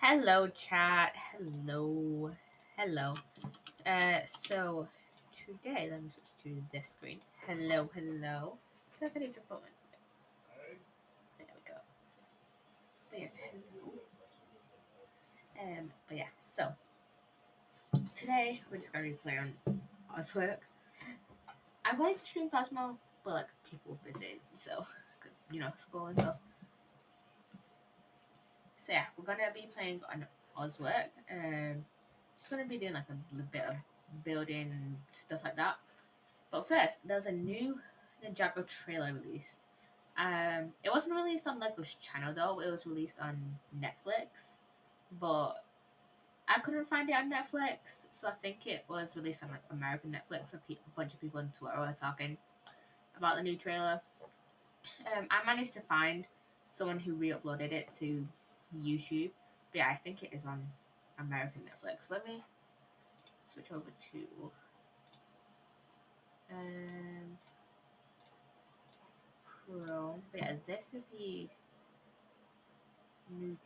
Hello, chat. Hello. Hello. So today, let me switch to this screen. Hello, hello. I think I need to put there we go. But yes, hello. But yeah, so today we're just gonna be playing Ozwork. I wanted to stream Cosmo, but like people were busy, so because school and stuff. So yeah, we're gonna be playing on Ozwork. Just gonna be doing like a little bit of building and stuff like that. But first, there's a new Ninjago trailer released. It wasn't released on Lego's channel though. It was released on Netflix, but I couldn't find it on Netflix, so I think it was released on like American Netflix. A bunch of people on Twitter were talking about the new trailer. I managed to find someone who re-uploaded it to YouTube, but yeah, I think it is on American Netflix. Let me switch over to um, Chrome. But yeah, this is the new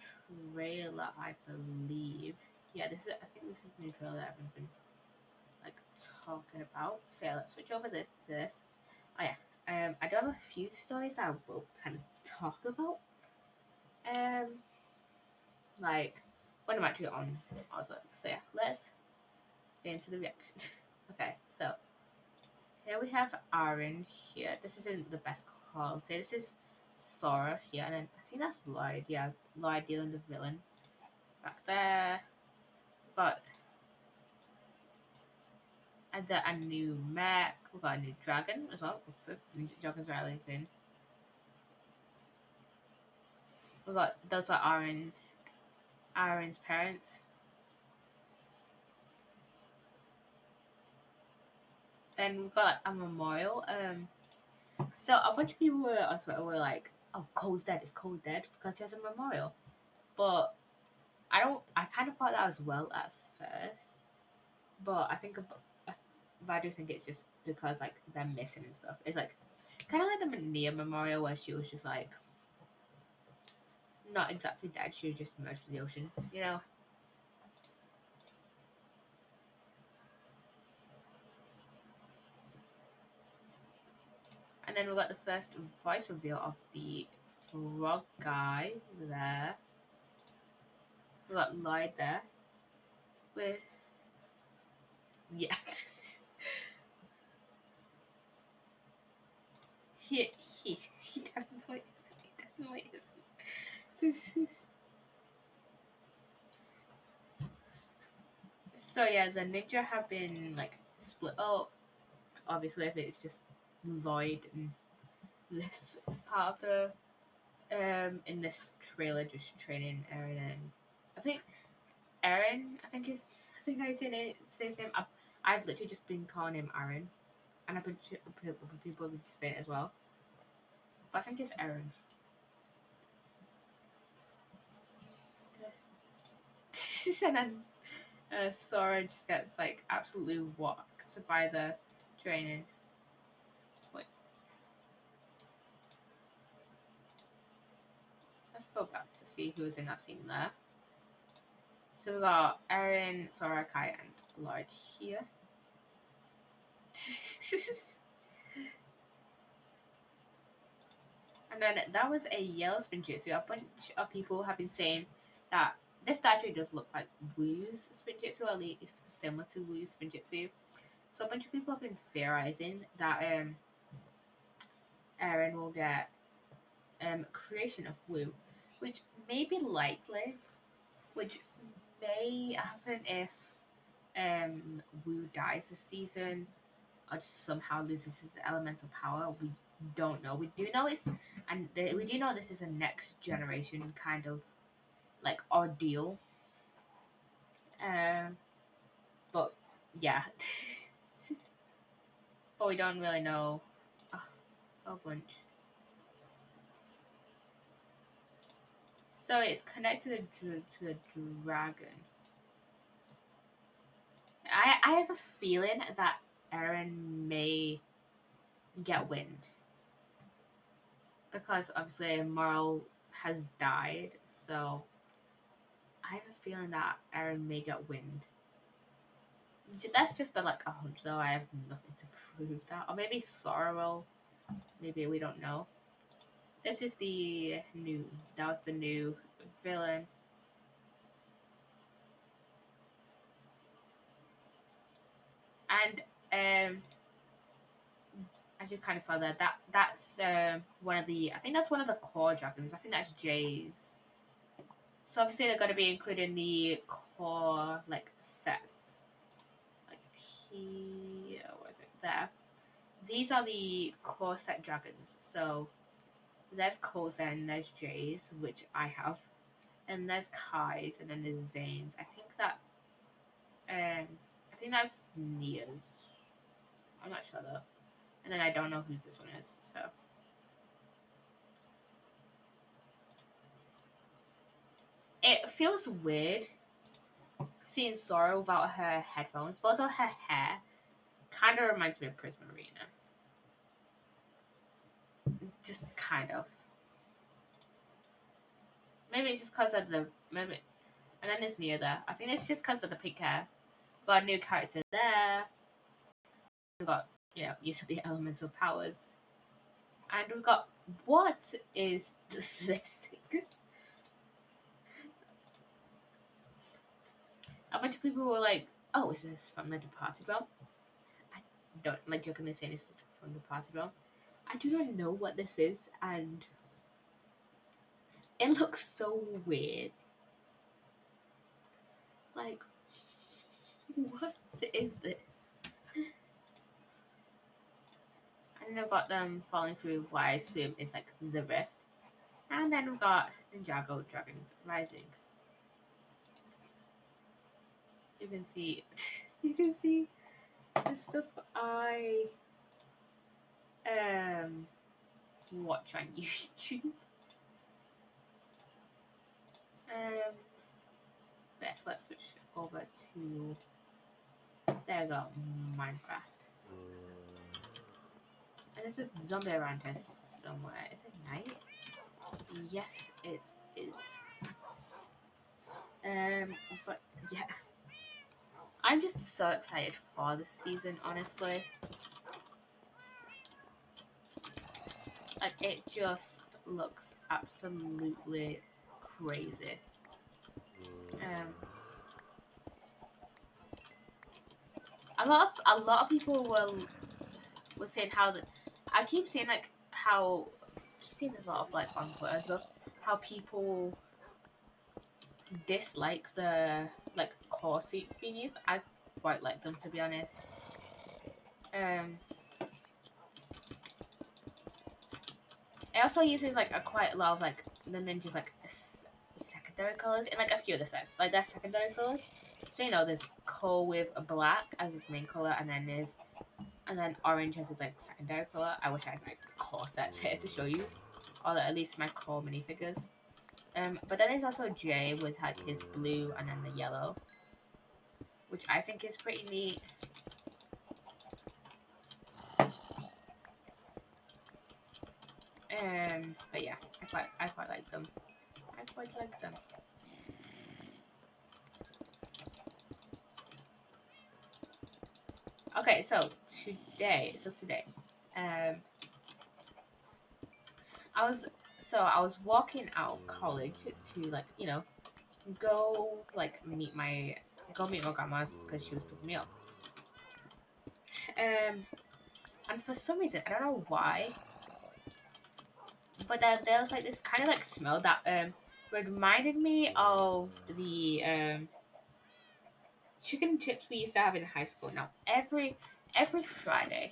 trailer, I believe. Yeah, this is. I think this is the new trailer that I've been like talking about. So yeah, let's switch over this to this. Oh yeah. I do have a few stories that I will kind of talk about. Um, like when I'm actually on Ozwork. So yeah, let's get into the reaction. Okay, so here we have Aaron here. This isn't the best quality. This is Sora here, and then I think that's Lloyd. Yeah, Lloyd dealing the villain back there. Got a new mech. We got a new dragon as well. So dragons are soon. We got those are Aaron's parents. Then we've got a memorial. So a bunch of people were on Twitter were like, "Oh, Cole's dead. Is Cole dead because he has a memorial?" But I don't. I kind of thought that as well at first, but I think, but I do think it's just because like they're missing and stuff. It's like kind of like the Nia memorial where she was just like not exactly dead. She was just merged with the ocean, you know. And then we got the first voice reveal of the frog guy there. We got Lloyd there with yeah. he, he definitely is. He definitely is. So yeah, the ninja have been like split up. Obviously, if it's just Lloyd and this part of the in this trailer just training Aaron and I think Aaron. I think I say his name. I've literally just been calling him Aaron, and I've been people have been just saying it as well. But I think it's Aaron. And then Sora just gets like absolutely whacked by the training. Wait, let's go back to see who's in that scene there. So we got Aaron, Sora, Kai, and Lloyd here. And then that was a yellow spinjitzu. A bunch of people have been saying that this statue does look like Wu's spinjitzu, or at least similar to Wu's spinjitzu. So a bunch of people have been theorizing that Aaron will get creation of Wu, which may be likely, which may happen if Wu dies this season or just somehow loses his elemental power. We don't know. We do know we do know this is a next generation kind of like ordeal. Um, but yeah, but we don't really know a bunch. So it's connected to the dragon. I have a feeling that Eren may get wind because obviously Marl has died. So I have a feeling that Aaron may get wind. That's just like a hunch, though. I have nothing to prove that. Or maybe Sorrow. Maybe we don't know. This is the new. That was the new villain. And as you kind of saw there, that's one of the. I think that's one of the core dragons. I think that's Jay's. So obviously they're going to be including the core like sets. Like here, where is it? There. These are the core set dragons. So there's Kozen, there's Jay's, which I have, and there's Kai's, and then there's Zane's. I think that's Nia's. I'm not sure though. And then I don't know whose this one is. So it feels weird seeing Sora without her headphones, but also her hair kind of reminds me of Prism Arena. Just kind of. Maybe it's just because of the maybe, and then there's Nia there. I think it's just because of the pink hair. Got a new character there. We've got use of the elemental powers, and we've got what is this thing? A bunch of people were like, "Oh, is this from the Departed Realm?" I don't like jokingly saying this is from the Departed Realm. I do not know what this is, and it looks so weird. Like, what is this? And then I've got them falling through what I assume is like the rift. And then we've got Ninjago Dragons Rising. You can see the stuff I watch on YouTube. Yes, let's switch over to there we go, Minecraft. And there's a zombie around here somewhere. Is it night? Yes, it is. But yeah. I'm just so excited for this season, honestly. Like, it just looks absolutely crazy. A lot of people were saying how I keep seeing like how I keep seeing a lot of like on Twitter stuff how people dislike the like core suits being used. I quite like them, to be honest. It also uses like quite a lot of like the ninjas like secondary colors in like a few of the sets. Like there's secondary colors. So there's coal with a black as its main color, and then orange as its like secondary color. I wish I had my core sets here to show you, or at least my core minifigures. But then there's also Jay with like his blue and then the yellow, which I think is pretty neat. But yeah, I quite like them. I quite like them. Okay, so today, I was walking out of college to like go meet my grandma's because she was picking me up. And for some reason I don't know why, but then there was like this kind of like smell that reminded me of the chicken and chips we used to have in high school. Now every Friday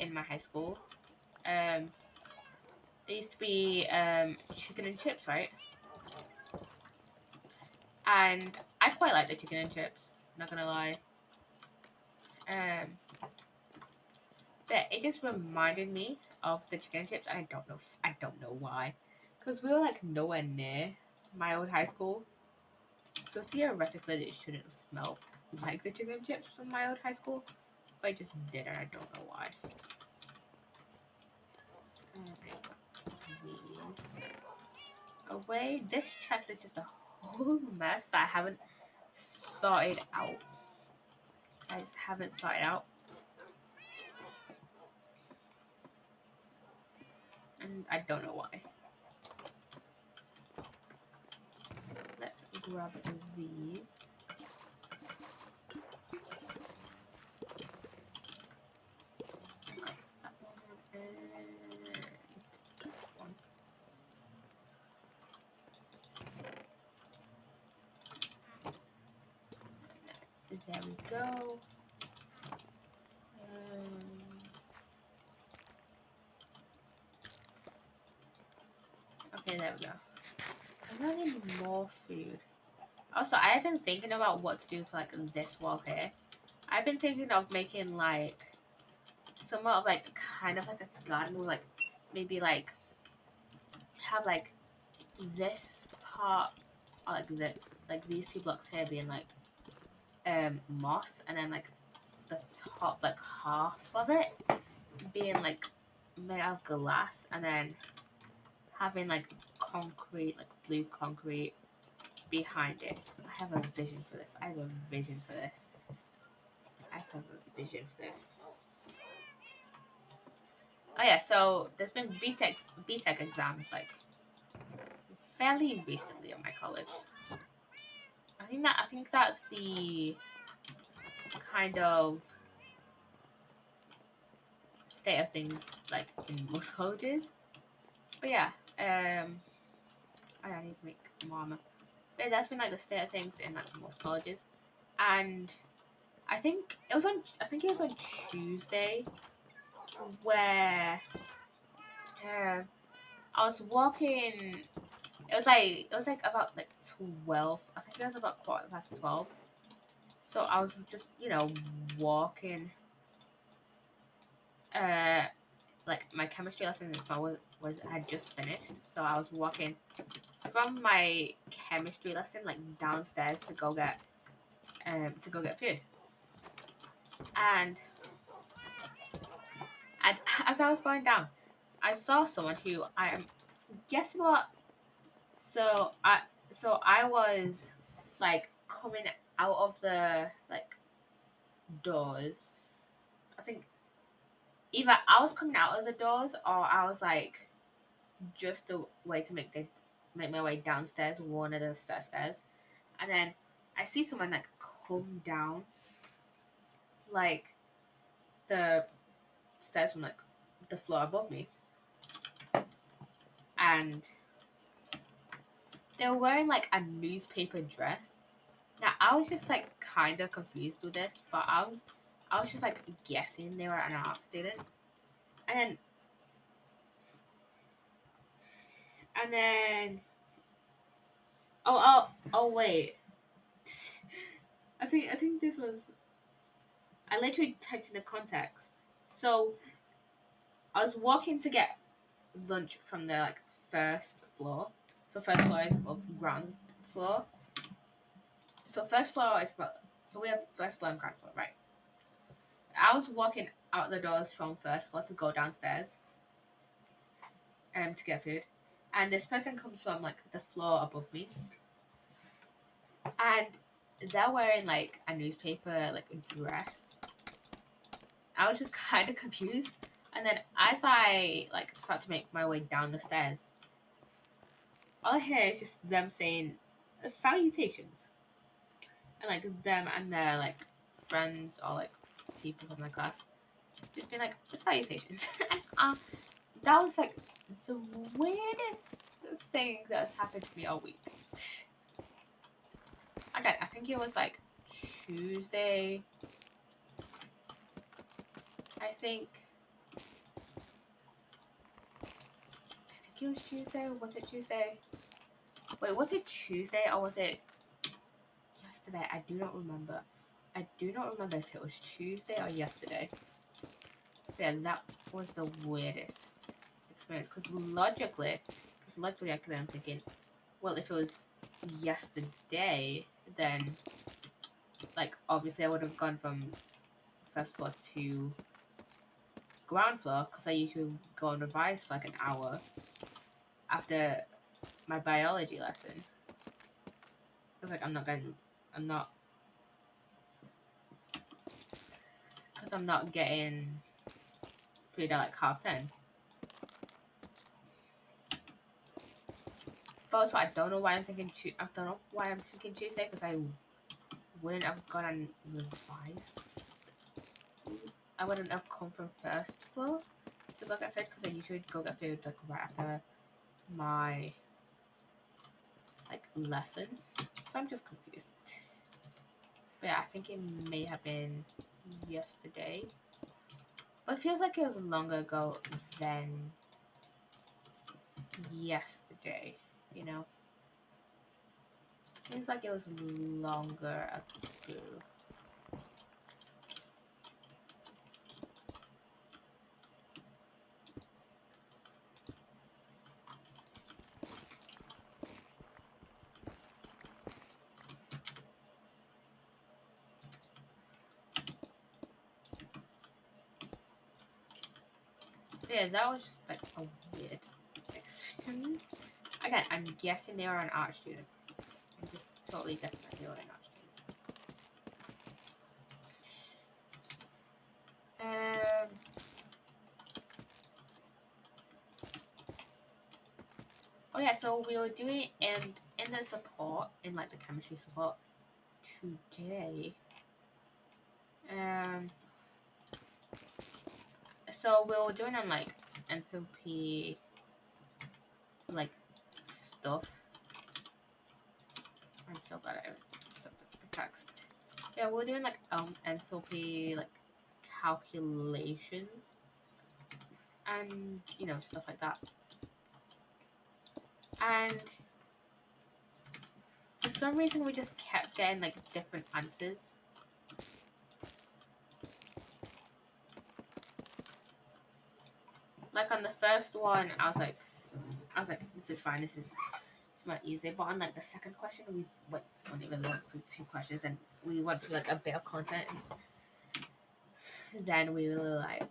in my high school, there used to be chicken and chips, right? And I quite like the chicken and chips, not gonna lie. But it just reminded me of the chicken and chips, and I don't know why, because we were like nowhere near my old high school, so theoretically it shouldn't have smelled like the chicken and chips from my old high school, but it just did, and I don't know why. These away. This chest is just a whole mess that I haven't sorted out. I just haven't sorted out. And I don't know why. Let's grab these. That one and that one. There we go. Okay, there we go. I'm gonna need more food. Also, I have been thinking about what to do for like this wall here. I've been thinking of making like somewhat of like kind of like a garden with like maybe like have like this part or like these two blocks here being like moss, and then like the top like half of it being like made out of glass, and then having like concrete, like blue concrete behind it. I have a vision for this. I have a vision for this. I have a vision for this. Oh yeah, so there's been BTEC exams like fairly recently at my college. I think that's the kind of state of things like in most colleges. But yeah, I need to make mama. But yeah, that's been like the state of things in like most colleges. And I think it was on Tuesday where I was walking. It was like about like 12. I think it was about 12:15. So I was just walking. Like my chemistry lesson was had just finished, so I was walking from my chemistry lesson like downstairs to go get food. And as I was going down, I saw someone who I am guessing what. So I was like coming out of the like doors. I think either I was coming out of the doors or I was like just the way to make my way downstairs, one of the stairs, and then I see someone like come down like the stairs from like the floor above me, and they were wearing like a newspaper dress. Now I was just like kind of confused with this, but I was just like guessing they were an art student, and then oh wait, I think this was I literally typed in the context. So I was walking to get lunch from the like first floor. So first floor is above ground floor. So first floor is about. So we have first floor and ground floor, right? I was walking out the doors from first floor to go downstairs, to get food, and this person comes from like the floor above me, and they're wearing like a newspaper like a dress. I was just kind of confused, and then as I like start to make my way down the stairs, all I hear is just them saying salutations, and like them and their like friends or like people from my class just being like salutations. And that was like the weirdest thing that has happened to me all week. Again, I think it was like Tuesday. I think it was Tuesday. Was it Tuesday? Wait, was it Tuesday or was it yesterday? I do not remember. I do not remember if it was Tuesday or yesterday. But yeah, that was the weirdest experience. Because logically, I could have thinking, well, if it was yesterday, then like obviously I would have gone from first floor to ground floor because I usually go and revise for like an hour after my biology lesson. It's like I'm not, because I'm not getting food at like 10:30. But also, I don't know why I'm thinking. I don't know why I'm thinking Tuesday, because I wouldn't have gone and revised. I wouldn't have come from first floor to go get food, because I usually go get food like right after my like lesson. So I'm just confused. But yeah, I think it may have been yesterday. But it feels like it was longer ago than yesterday, you know? Feels like it was longer ago. Yeah, that was just like a weird experience. Again, I'm guessing they were an art student. I'm just totally guessing that they were an art student. Oh yeah, so we were doing in the support, in like the chemistry support today. So we were doing on like enthalpy like stuff. I'm so glad I set the text. Yeah, we're doing like enthalpy like calculations and you know stuff like that. And for some reason we just kept getting like different answers. Like on the first one I was like this is fine, this is not easy. But on like the second question we only really went through 2 questions and we went through like a bit of content. Then we were like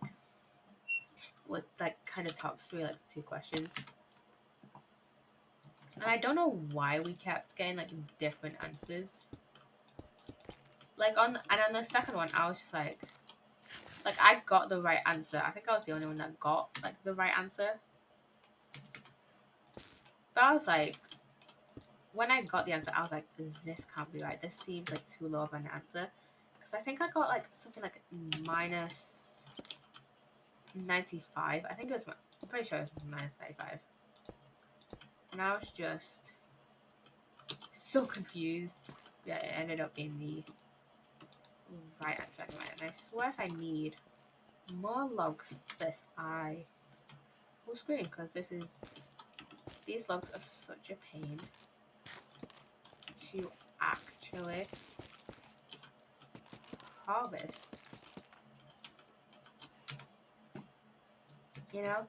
what like kind of talked through like 2 questions. And I don't know why we kept getting like different answers. Like on the second one I was just like I got the right answer. I think I was the only one that got like the right answer. But I was like, when I got the answer, I was like, this can't be right. This seems like too low of an answer. Because I think I got like something like minus 95. I think it was, I'm pretty sure it was minus 95. And I was just so confused. Yeah, it ended up being the right answer anyway. And I swear if I need more logs for this, I will scream, because these logs are such a pain to actually harvest. You know?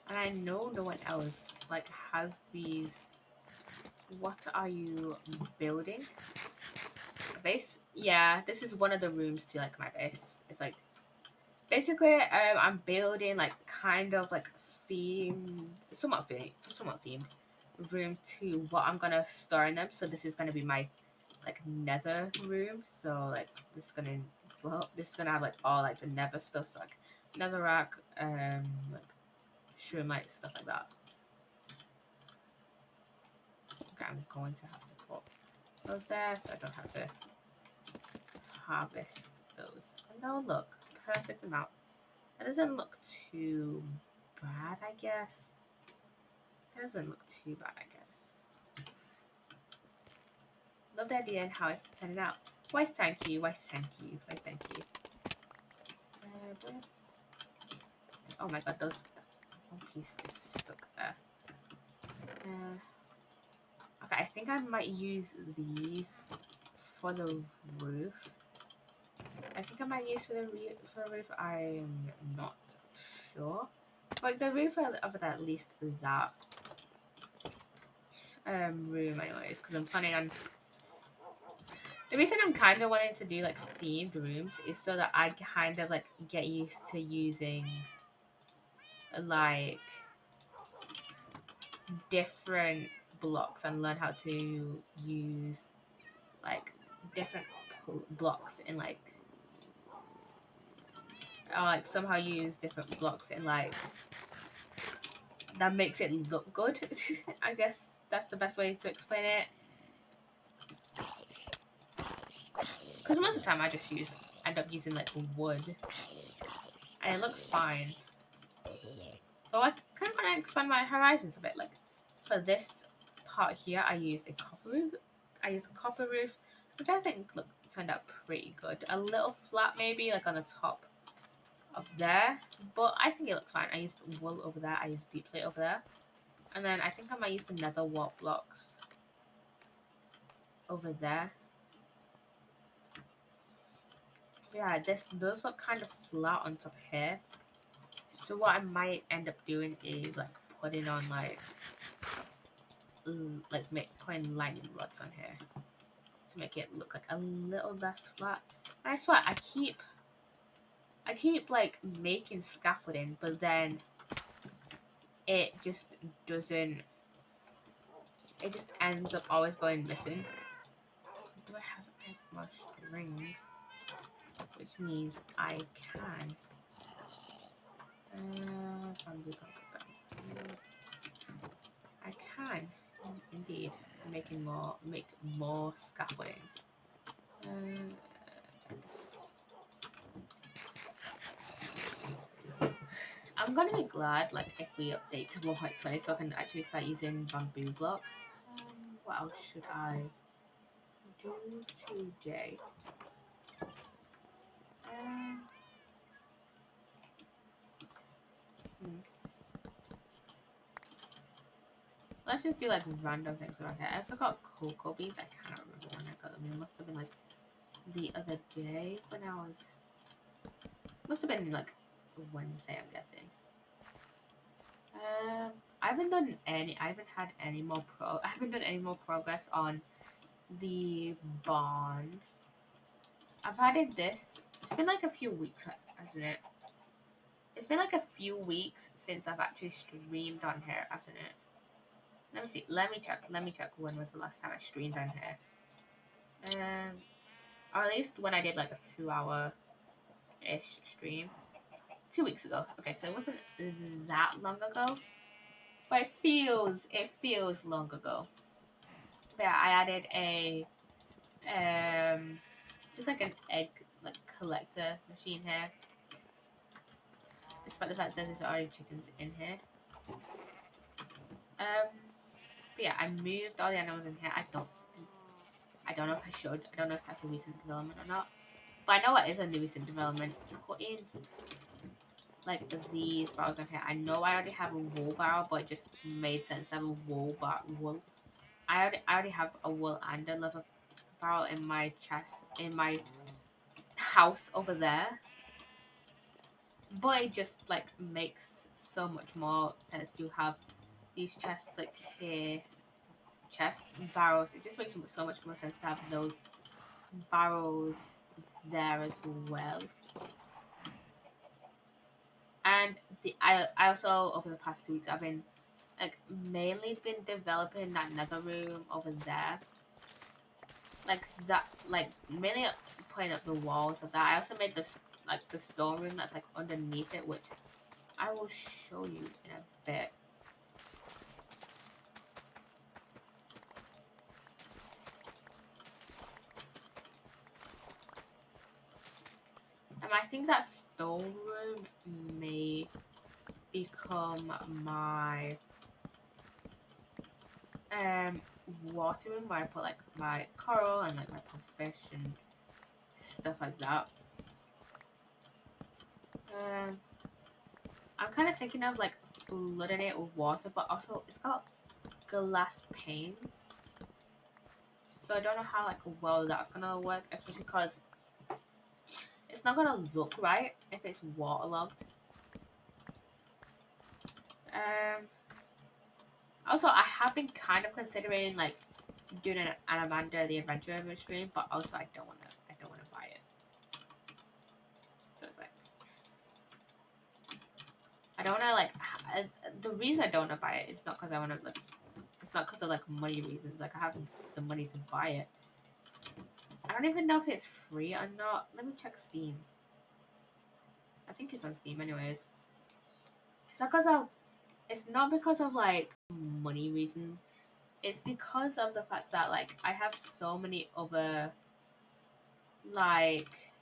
And I know no one else like has these. What are you building? A base? Yeah, this is one of the rooms to like my base. It's like basically I'm building like kind of like somewhat themed rooms to what I'm gonna store in them. So this is gonna be my like nether room. So like this is gonna have like all like the nether stuff, so like netherrack, like shroomite, stuff like that. Okay, I'm going to have to put those there so I don't have to harvest those. And they'll look perfect amount. That doesn't look too bad, I guess. It doesn't look too bad, I guess. Love the idea and how it's turning out. Why thank you, why thank you, why thank you. Oh my god, that one piece just stuck there. Okay, I think I might use these for the roof. I think I might use for the roof. I'm not sure. Like the roof of at least that room, anyways, because I'm planning on The reason I'm kind of wanting to do like themed rooms is so that I kind of like get used to using like different blocks and learn how to use like different blocks in like somehow use different blocks in like that makes it look good. I guess that's the best way to explain it. Because most of the time I just end up using like wood, and it looks fine. But I kind of want to expand my horizons a bit. Like for this part here, I used a copper roof. Which I think turned out pretty good. A little flat maybe, like on the top of there, but I think it looks fine. I used wool over there. I used deep slate over there, and then I think I might use the nether wart blocks over there. Yeah, those look kind of flat on top here. So what I might end up doing is like putting on putting lightning rods on here to make it look like a little less flat. And I swear I keep like making scaffolding, but then it just doesn't. It just ends up always going missing. Do I have more string? Which means I can. Bamboo. I can indeed make more scaffolding. I'm gonna be glad like if we update to 1.20 so I can actually start using bamboo blocks. What else should I do today? Let's just do like random things around here. I also got cocoa beans. I cannot remember when I got them. It must have been like the other day when I was. Must have been like Wednesday, I'm guessing. I haven't done any. I haven't had any more I haven't done any more progress on the barn. I've added this. It's been like a few weeks, hasn't it? It's been like a few weeks since I've actually streamed on here, hasn't it? Let me see. Let me check. Let me check when was the last time I streamed on here. Or at least when I did like a 2-hour-ish stream. 2 weeks ago. Okay, so it wasn't that long ago. But it feels long ago. But yeah, I added a just like an egg like collector machine here. Despite the fact that there's already chickens in here. But yeah, I moved all the animals in here. I don't know if I should. I don't know if that's a recent development or not. But I know what is a new recent development. Put in like these barrels in here. I know I already have a wool barrel, but it just made sense to have a wool. I already have a wool and a leather barrel in my chest in my house over there. But it just like makes so much more sense to have these chests like here, chest barrels. It just makes so much more sense to have those barrels there as well. And I also over the past 2 weeks I've been like mainly been developing that nether room over there. Like that, like mainly putting up the walls of that. I also made this like the storeroom that's like underneath it, which I will show you in a bit. I think that storeroom may become my water room where I put like my coral and like my fish and stuff like that. I'm kind of thinking of like flooding it with water, but also it's got glass panes, so I don't know how like well that's gonna work, especially because it's not gonna look right if it's waterlogged. Also, I have been kind of considering like doing an Amanda the Adventure stream, but also I don't wanna buy it. So it's like I don't wanna like the reason I don't wanna buy it is not because I wanna like it's not because of like money reasons. Like I have the money to buy it. I don't even know if it's free or not. Let me check Steam. I think it's on Steam anyways. It's not because of like money reasons. It's because of the fact that like I have so many other like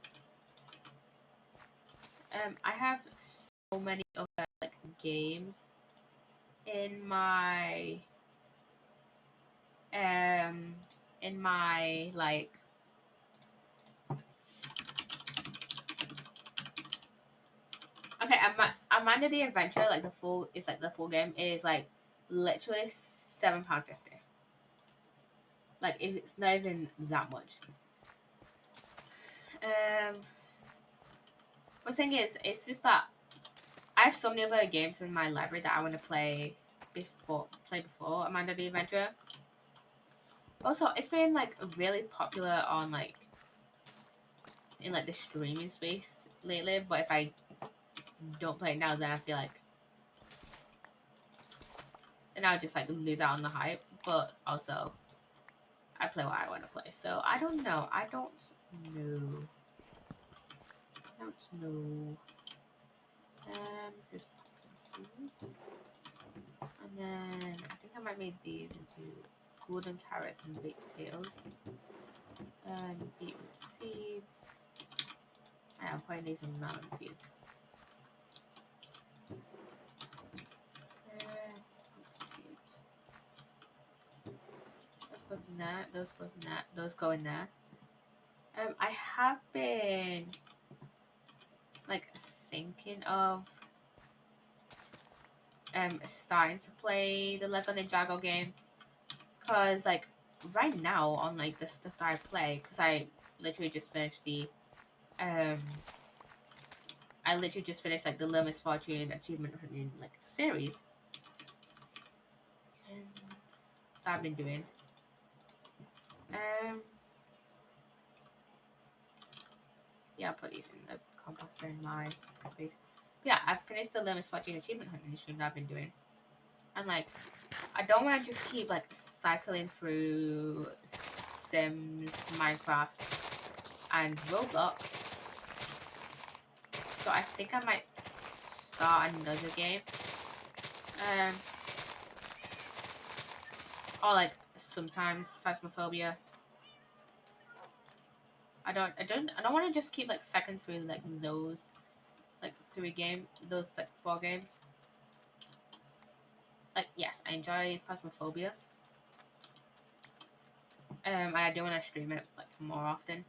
I have so many other like games in my um in my like okay, Amanda the Adventure, like the full it's like the full game is like literally £7.50. Like it's not even that much. The thing is, it's just that I have so many other games in my library that I want to before Amanda the Adventure. Also, it's been like really popular on like in like the streaming space lately. But if I don't play it now, then I feel like then I'll just like lose out on the hype. But also, I play what I want to play. So I don't know. I don't know. This is pumpkin seeds. And then I think I might make these into golden carrots and baked potatoes. Beetroot seeds. I'm putting these in melon seeds. Pumpkin seeds. Those goes in that. Those goes in that. Those go in there. I have been like thinking of starting to play the Lego Ninjago game, cause like right now on like the stuff that I play, cause I literally just finished the like the Little Misfortune Achievement Hunting like series that I've been doing. Yeah, I'll put these in the composter in my place. Yeah, I finished the Little Misfortune Achievement Hunting stream that I've been doing. And like I don't want to just keep like cycling through Sims, Minecraft, and Roblox. So I think I might start another game. Or like sometimes Phasmophobia. I don't want to just keep like cycling through like those like those like 4 games. Like yes, I enjoy Phasmophobia. And I do want to stream it like more often.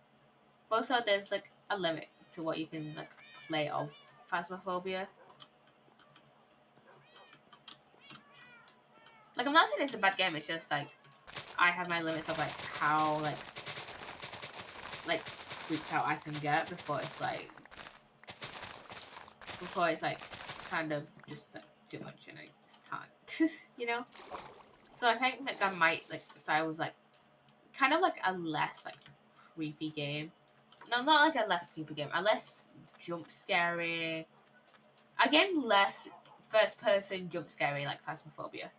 But also there's like a limit to what you can like play of Phasmophobia. Like I'm not saying it's a bad game, it's just like I have my limits of like how like freaked out I can get before it's like kind of just like too much and I just can't you know? So I think like I might like start with like kind of like a less like creepy game. No, not like a less creepy game, a less jump scary. Again, less first person jump scary like Phasmophobia.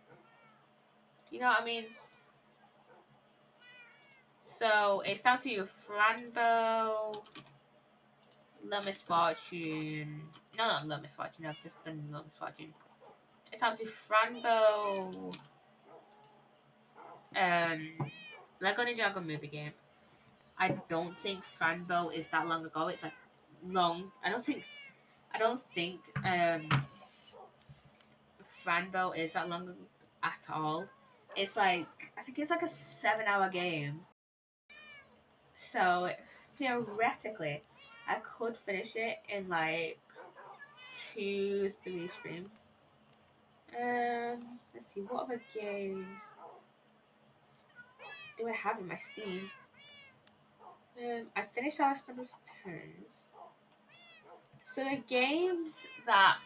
You know what I mean? So it's down to you, Franbo, Little Misfortune. No, not Little Misfortune. I've just done Little Misfortune. It's down to Franbo. Lego Ninjago movie game. I don't think Franbo is that long ago. It's like long. I don't think Franbo is that long at all. It's like I think it's like a 7-hour game. So theoretically, I could finish it in like 2-3 streams. Let's see, what other games do I have in my Steam? I finished Alice Spencer's Turns. So the games that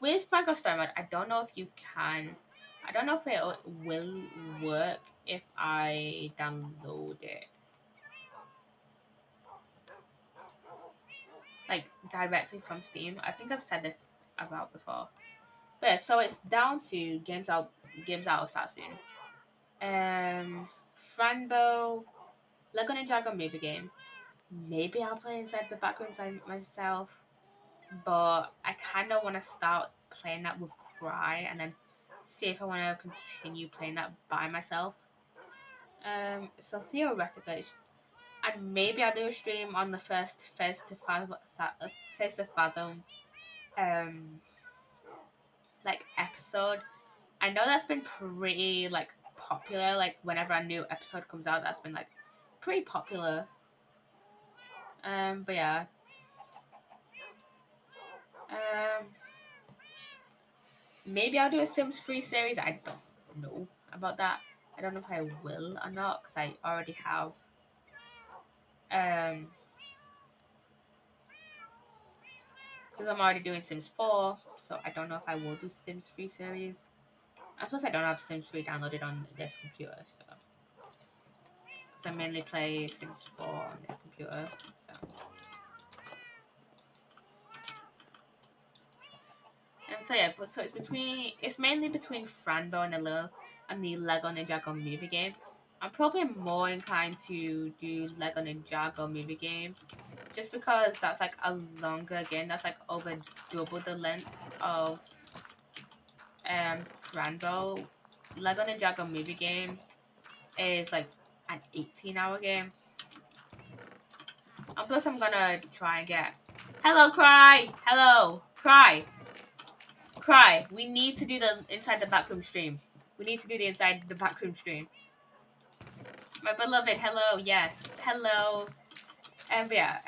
with Minecraft Story Mode, I don't know if you can. I don't know if it will work if I download it. Like, directly from Steam. I think I've said this about before. But yeah, so it's down to games out will start soon. Franbo, Lego Ninjago movie game. Maybe I'll play inside the backrooms myself. But I kind of want to start playing that with Cry and then see if I want to continue playing that by myself. So theoretically, and maybe I'll do a stream on the first to fathom, um, like episode. I know that's been pretty like popular. Like whenever a new episode comes out, that's been like pretty popular. But yeah. Um, maybe I'll do a Sims 3 series. I don't know about that. I don't know if I will or not because I already have. Because I'm already doing Sims 4, so I don't know if I will do Sims 3 series. And plus, I don't have Sims 3 downloaded on this computer, so. Because I mainly play Sims 4 on this computer, so. And so yeah, so it's mainly between Franbo and the Lego Ninjago movie game. I'm probably more inclined to do Lego Ninjago movie game, just because that's like a longer game. That's like over double the length of Franbo. Lego Ninjago movie game is like an 18-hour game. And plus, I'm gonna try and get. Hello, Cry. Hello, Cry. Cry. We need to do the inside the backroom stream. We need to do the inside the backroom stream. My beloved, hello, yes, hello. Yeah,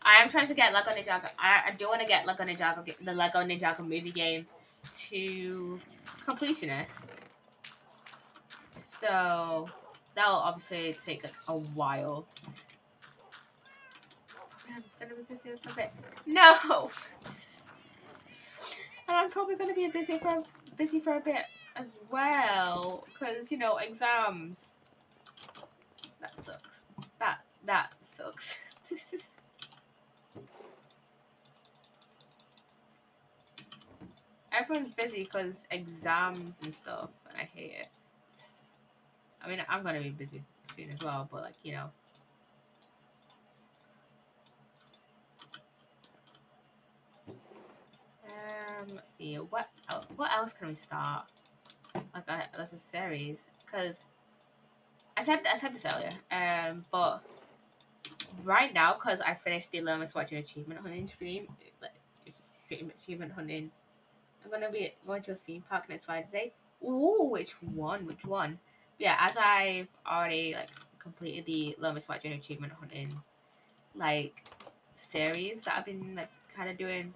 I am trying to get Lego Ninjago. I do want to get Lego Ninjago, the Lego Ninjago movie game, to completionist. So that'll obviously take like a while. I'm gonna be busy for a bit. No. And I'm probably gonna be busy for a bit as well, because exams. That sucks. That sucks. Everyone's busy because exams and stuff, and I hate it. I mean, I'm gonna be busy soon as well, but let's see. What else can we start? That's a series, because I said this earlier. But right now, because I finished the Learn Watching Achievement Hunting stream, it's stream achievement hunting. I'm gonna be going to a theme park next Friday. Ooh, which one? Which one? But yeah, as I've already completed the Learn Watching Achievement Hunting series that I've been kind of doing.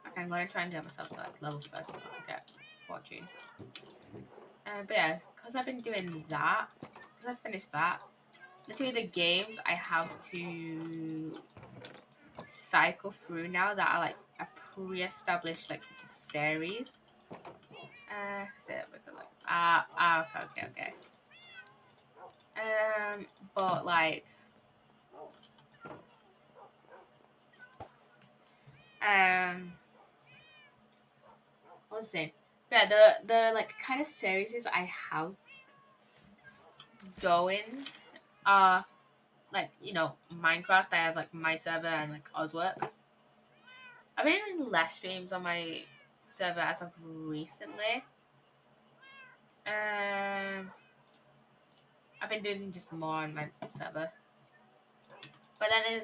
Okay, I'm gonna try and get myself to level 30 so I can get fortune. But yeah, because I've been doing that, because I finished that, literally the games I have to cycle through now that are a pre-established series. Okay. But what was I saying? Yeah, the kind of series I have going are Minecraft. I have my server and Ozwork. I've been doing less streams on my server as of recently. I've been doing just more on my server. But then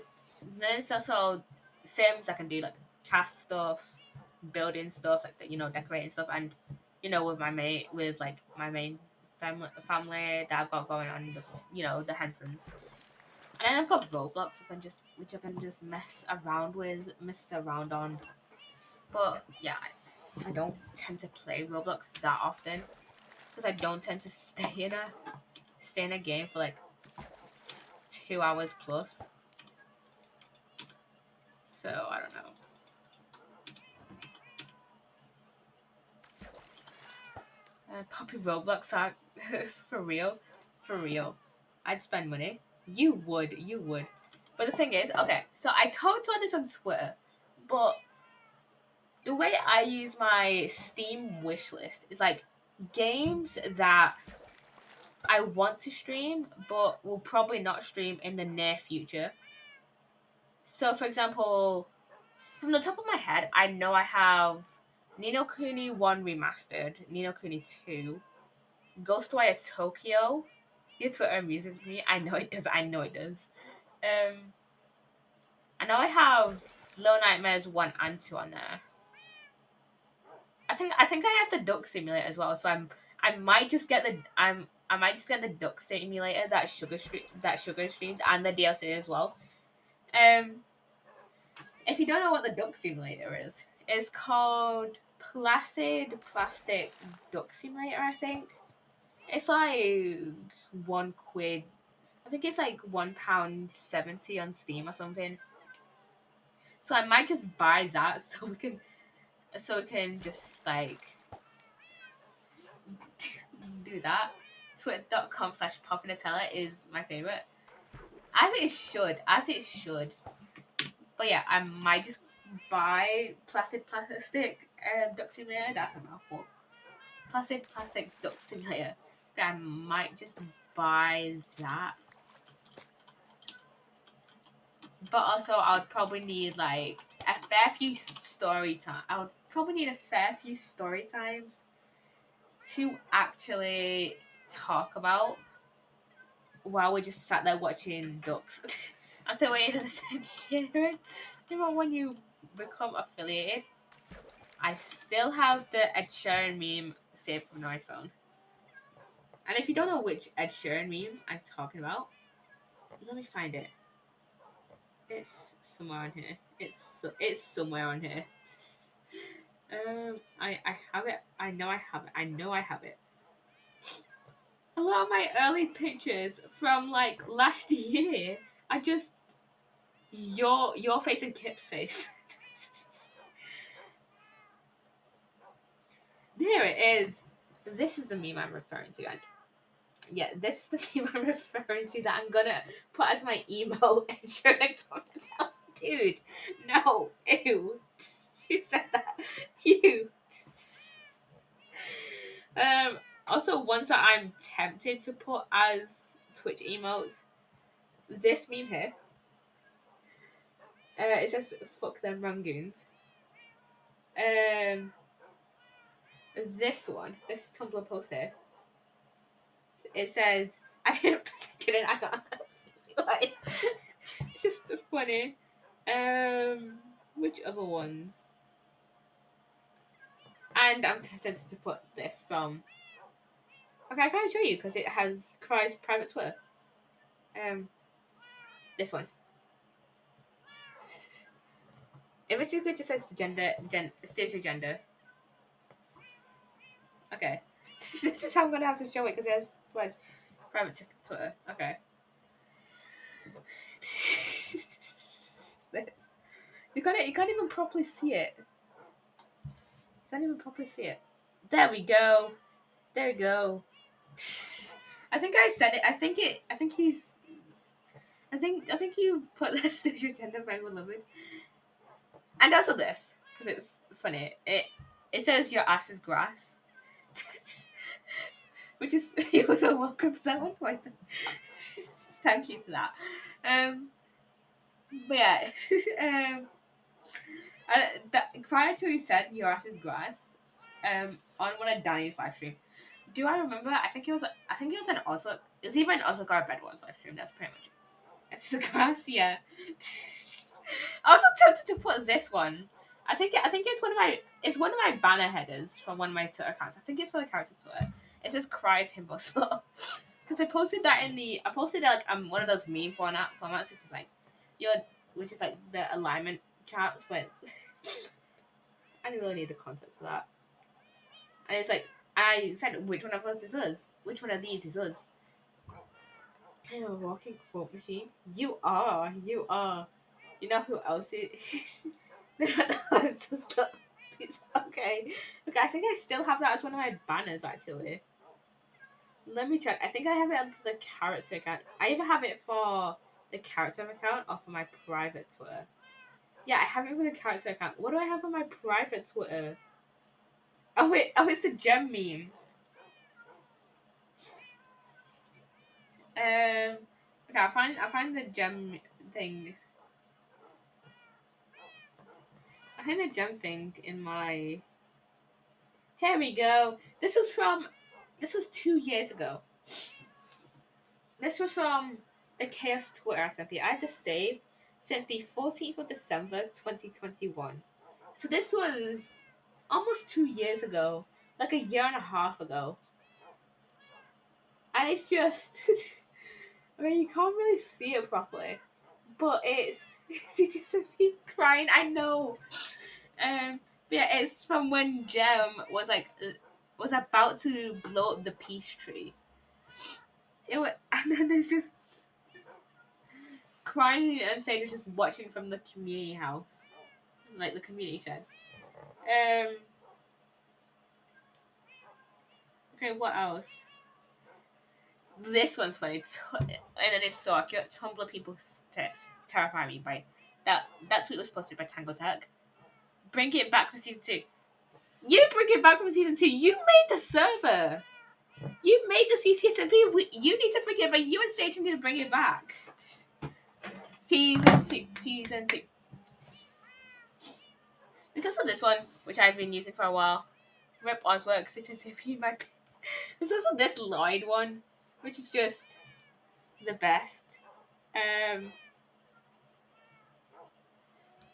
it's also Sims. I can do cast stuff, building stuff, decorating stuff, and with my main family that I've got going on, the Hansons. And then I've got Roblox, which I can just mess around on. But yeah, I don't tend to play Roblox that often because I don't tend to stay in a game for 2 hours plus. So I don't know. Poppy Roblox are for real, for real. I'd spend money. You would. But the thing is, okay, so I talked about this on Twitter, but the way I use my Steam wish list is like games that I want to stream, but will probably not stream in the near future. So, for example, from the top of my head, I know I have Nino Kuni 1 remastered, Nino Kuni 2, Ghostwire Tokyo. Your Twitter amuses me. I know it does. I know it does. Um, I know I have Little Nightmares 1 and 2 on there. I think I have the Duck Simulator as well. So I might just get I might just get the Duck Simulator that Sugar streamed and the DLC as well. Um, if you don't know what the Duck Simulator is, it's called Placid Plastic Duck Simulator. I think it's like £1. I think it's like £1.70 on Steam or something. So I might just buy that so we can just like do that. Twitter.com/Poppinatella is my favorite. As it should. As it should. But yeah, I might just buy Placid Plastic Duck Simulator. That's a mouthful. Placid Plastic Duck Simulator. I might just buy that. But also, I would probably need like a fair few story time. I would probably need a fair few story times to actually talk about while we just sat there watching ducks. I'm still waiting for the same shit. Remember when you become affiliated? I still have the Ed Sheeran meme saved from my phone. And if you don't know which Ed Sheeran meme I'm talking about, let me find it. It's somewhere on here. It's somewhere on here. I have it. I know I have it. I know I have it. A lot of my early pictures from like last year are just your face and Kip's face. There it is. This is the meme I'm referring to, and yeah, this is the meme I'm referring to that I'm gonna put as my emo and show next one. Dude, no, ew. You said that. You. Also, ones that I'm tempted to put as Twitch emotes. This meme here. It says "fuck them rangoons." Um, this one, this Tumblr post here. It says, "I didn't. I got like, it's just funny." Which other ones? And I'm tempted to put this from. Okay, I can't show you because it has Cry's private Twitter. This one. It basically just says states your gender. Okay. This is how I'm gonna have to show it because it has twice private Twitter. Okay. This. You can't even properly see it. You can't even properly see it. There we go. There we go. I think I said it. I think you put the state your gender very beloved. And also this, because it's funny. It says your ass is grass. Which is you're so welcome for that one. Thank you for that. But yeah, prior to he said your ass is grass, on one of Danny's live stream. Do I remember? I think it was an Ozwork. It was either an Ozwork or a Bedwars live stream. That's pretty much it. It's the grass, yeah. I also tempted to put this one. I think it's one of my banner headers from one of my Twitter accounts. I think it's for the character Twitter. It says "cries himbo slow" because I posted that I posted like one of those meme formats which is like the alignment charts, but I didn't really need the context for that. And it's like I said, which one of us is us? Which one of these is us? I'm a walking quote machine. You are. You know who else is? Okay. Okay, I think I still have that as one of my banners actually. Let me check. I think I have it onto the character account. I either have it for the character account or for my private Twitter. Yeah, I have it for the character account. What do I have for my private Twitter? Oh wait, oh it's the gem meme. Okay, I find the gem thing. I find the gem thing in my. Here we go. This was 2 years ago. This was from the Chaos Twitter SMP. I had this saved since the 14th of December 2021. So this was almost 2 years ago, like a year and a half ago. And it's just, I mean, you can't really see it properly, but it's just me crying. I know. But yeah, it's from when Gem was like was about to blow up the peace tree. It was, and then there's just crying and Sage was just watching from the community house, like the community shed. Um. Okay, what else? This one's funny, and it is so accurate. Tumblr people terrify me by that tweet was posted by Tango Tech. Bring it back for season 2. You bring it back from season 2. You made the server. You made the CCSMP. You need to bring it back. You and Sage need to bring it back. Season 2. Season 2. There's also this one, which I've been using for a while. Rip Ozwork, season 2. My page. There's also this Lloyd one, which is just the best.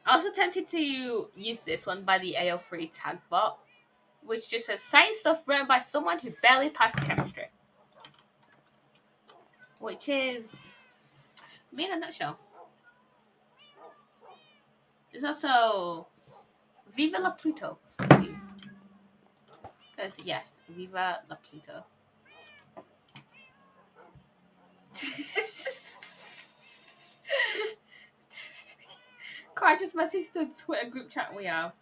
I also tempted to use this one by the AO3 tag bot, which just says science stuff written by someone who barely passed chemistry. Which is me in a nutshell. There's also Viva la Pluto. Because, yes, Viva la Pluto. I just messaged the Twitter group chat we have.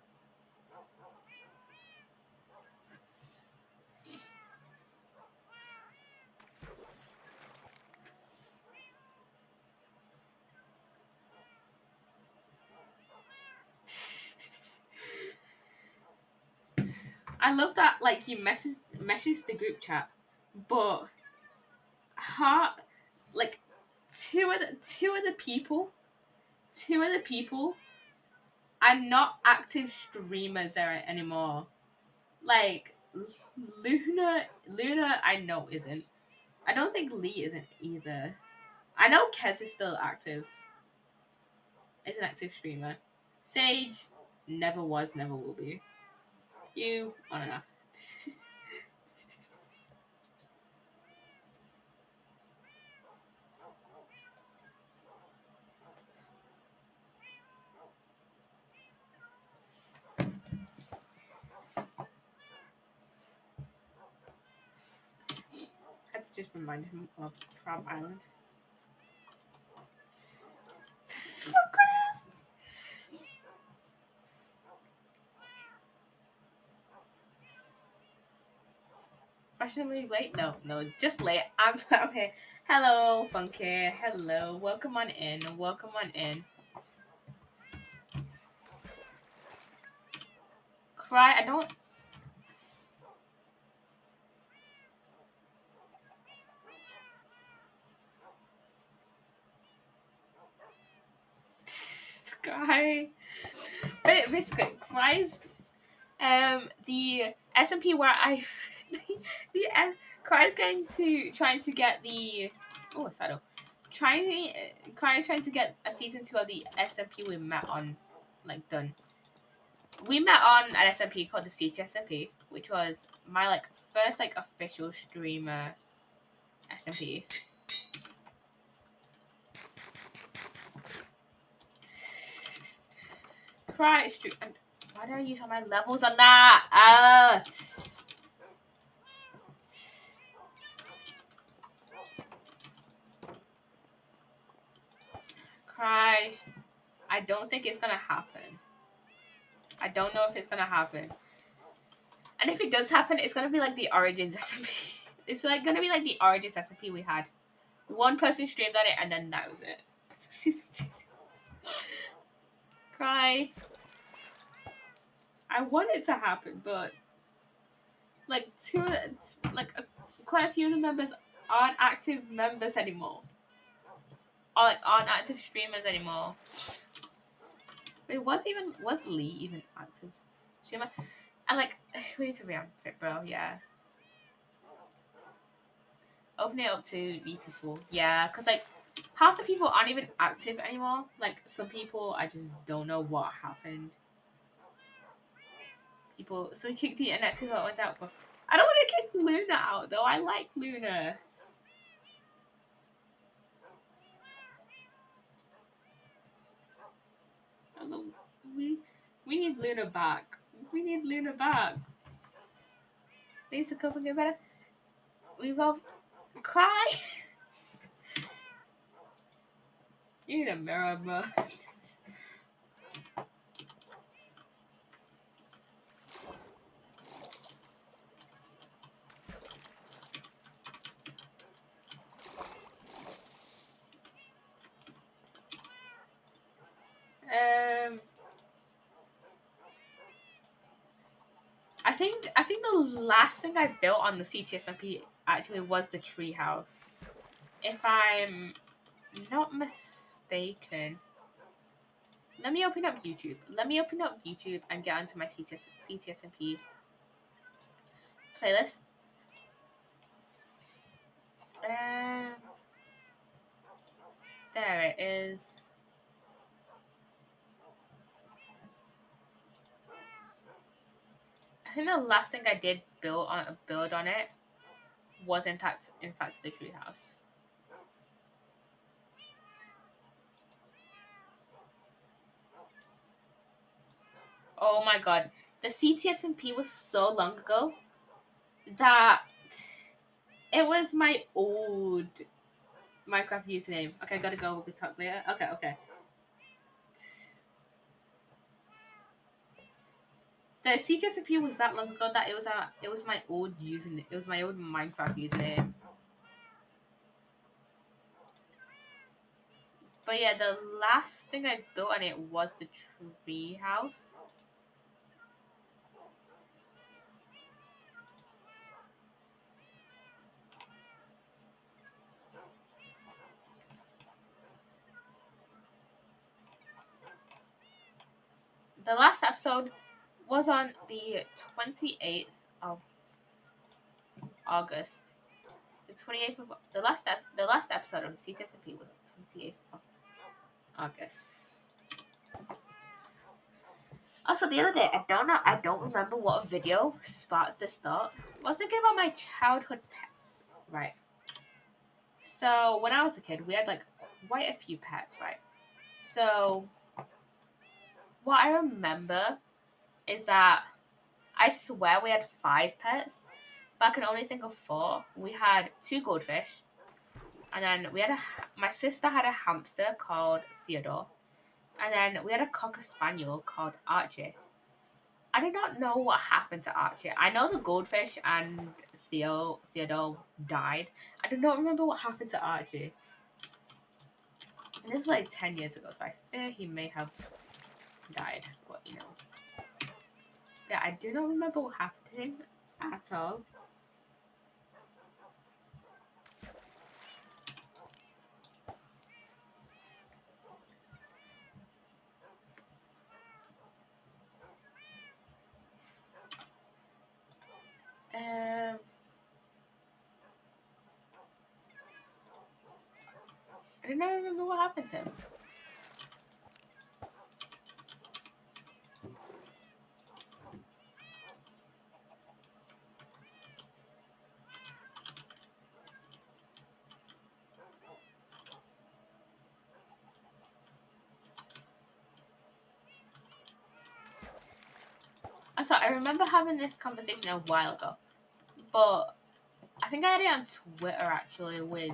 I love that, like, you message the group chat, but like, two of the people are not active streamers there anymore. Like, Luna, I know isn't. I don't think Lee isn't either. I know Kez is still active. Is an active streamer. Sage never was, never will be. You on enough. Had to just remind him of Crab Island. Fashionably late? No, just late. I'm here. Hello, Funky. Hello. Welcome on in. Welcome on in. Cry. I don't. Cry. But basically, Cry's the SMP where I the Cry's going to trying to get the Saddle. Cry's trying to get a season 2 of the SMP we met on, like, done. We met on an SMP called the CT SMP, which was my, like, first, like, official streamer SMP. Cry why did I use all my levels on that? Cry. I don't think it's gonna happen. I don't know if it's gonna happen. And if it does happen, it's gonna be like the Origins SMP. It's like gonna be like the Origins SMP we had. One person streamed on it, and then that was it. Cry. I want it to happen, but like quite a few of the members aren't active members anymore. Aren't active streamers anymore. Wait, was Lee even active streamer? And like, we need to revamp it, bro. Yeah. Open it up to new people. Yeah, because like half the people aren't even active anymore. Like some people, I just don't know what happened. People, so we kicked the inactive ones out, but I don't want to kick Luna out though. I like Luna. We need Luna back. We need Luna back. Needs to cope and get better. We both cry. You need a mirror, bro. I think the last thing I built on the CTSMP actually was the treehouse. If I'm not mistaken. Let me open up YouTube. Let me open up YouTube and get onto my CTSMP playlist. There it is. I think the last thing I did build on it was in fact the treehouse. Oh my god, the CTSMP was so long ago that it was my old Minecraft username. Okay, I gotta go. We'll talk later. Okay. The CTSMP was that long ago that it was my old username. It was my old Minecraft username. But yeah, the last thing I built on it was the tree house. The last episode was on the 28th of August. The 28th of the last episode of the CTSP was on the 28th of August. Also, the other day, I don't remember what video sparked this thought. I was thinking about my childhood pets, right? So, when I was a kid, we had like quite a few pets, right? So, what I remember is that I swear we had 5 pets, but I can only think of 4. We had 2 goldfish, and then my sister had a hamster called Theodore, and then we had a cocker spaniel called Archie. I do not know what happened to Archie. I know the goldfish and Theodore died. I do not remember what happened to Archie. And this is like 10 years ago, so I fear he may have died. But, you know. Yeah, I do not remember what happened to him at all. I do not remember what happened to him. So I remember having this conversation a while ago, but I think I had it on Twitter actually with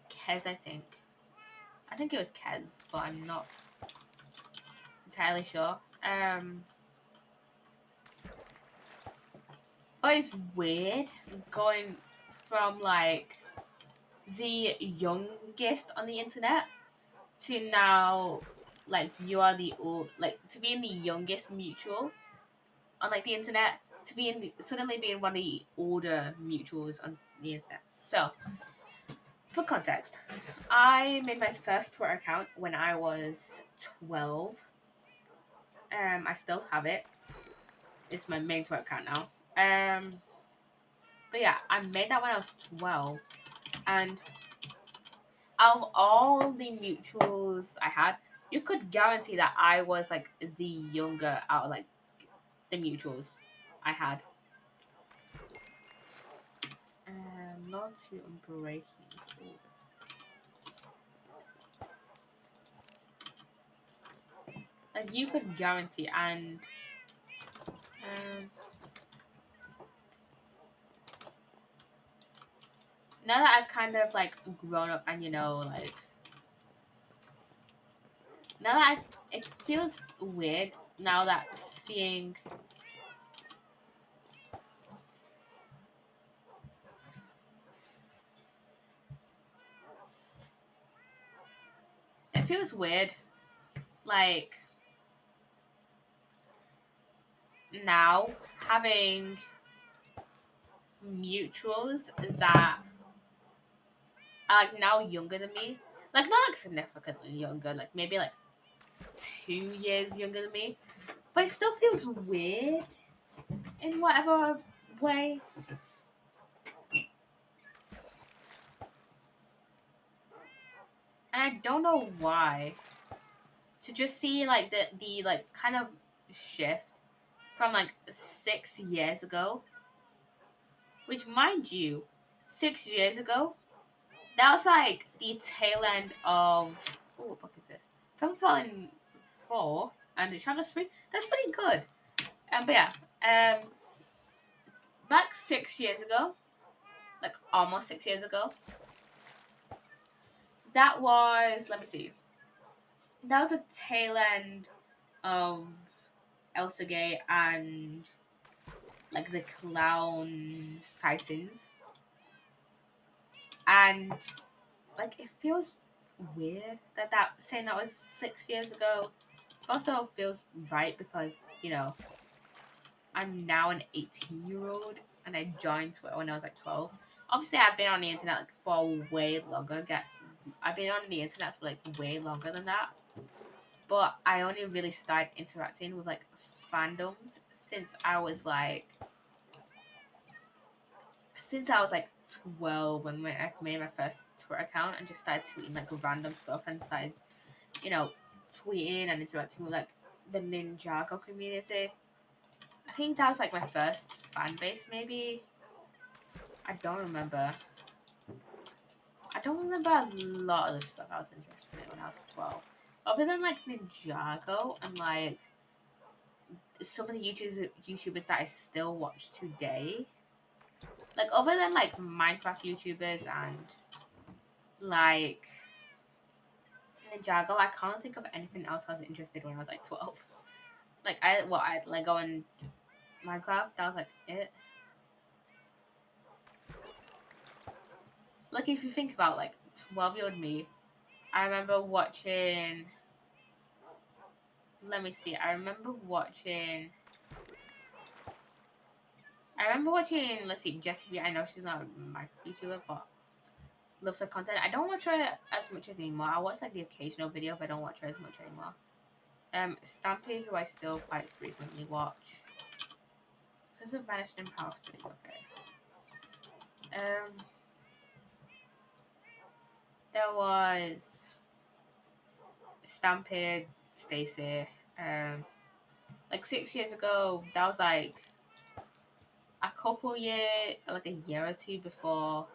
Kez. I I think it was Kez, but I'm not entirely sure. But it's weird going from like the youngest on the internet to now like you are the old, like to being the youngest mutual on like the internet to being suddenly being one of the older mutuals on the internet. So for context, I made my first Twitter account when I was 12. I still have it. It's my main Twitter account now. But yeah, I made that when I was 12, and out of all the mutuals I had, you could guarantee that I was like the younger out of like the mutuals I had. Not too unbreaking. Like you could guarantee, and um, now that I've kind of like grown up and like now that it feels weird now that seeing it feels weird like now having mutuals that are like now younger than me, like not like significantly younger, like maybe like 2 years younger than me, but it still feels weird in whatever way. And I don't know why. To just see like the like kind of shift from like 6 years ago, which mind you, 6 years ago, that was like the tail end of what book is this? Film Fallen 4 and the Shadows 3. That's pretty good. But yeah, back 6 years ago, like almost 6 years ago, that was let me see. That was a tail end of Elsa Gay and like the clown sightings, and like it feels weird that saying that was 6 years ago also feels right because I'm now an 18-year-old and I joined Twitter when I was like 12. Obviously I've been on the internet like for way longer. I've been on the internet for like way longer than that, but I only really started interacting with like fandoms since I was like 12 when I made my first Twitter account and just started tweeting like random stuff and started, you know, tweeting and interacting with like the Ninjago community. I think that was like my first fan base, maybe. I don't remember. I don't remember a lot of the stuff I was interested in when I was 12. Other than like Ninjago and like some of the YouTubers that I still watch today. Like other than like Minecraft YouTubers and like Ninjago, I can't think of anything else I was interested in when I was like 12. Like I had Lego and Minecraft. That was like it. Like if you think about like 12-year-old me, I remember watching. Let me see. I remember watching. Let's see, Jessie V. I know she's not a Minecraft YouTuber, but loves her content. I don't watch her as much as anymore. I watch like the occasional video, but I don't watch her as much anymore. Stampy, who I still quite frequently watch. Because of Vanished in Power 3, okay. There was Stampede, Stacy. Like 6 years ago, that was like like a year or two before,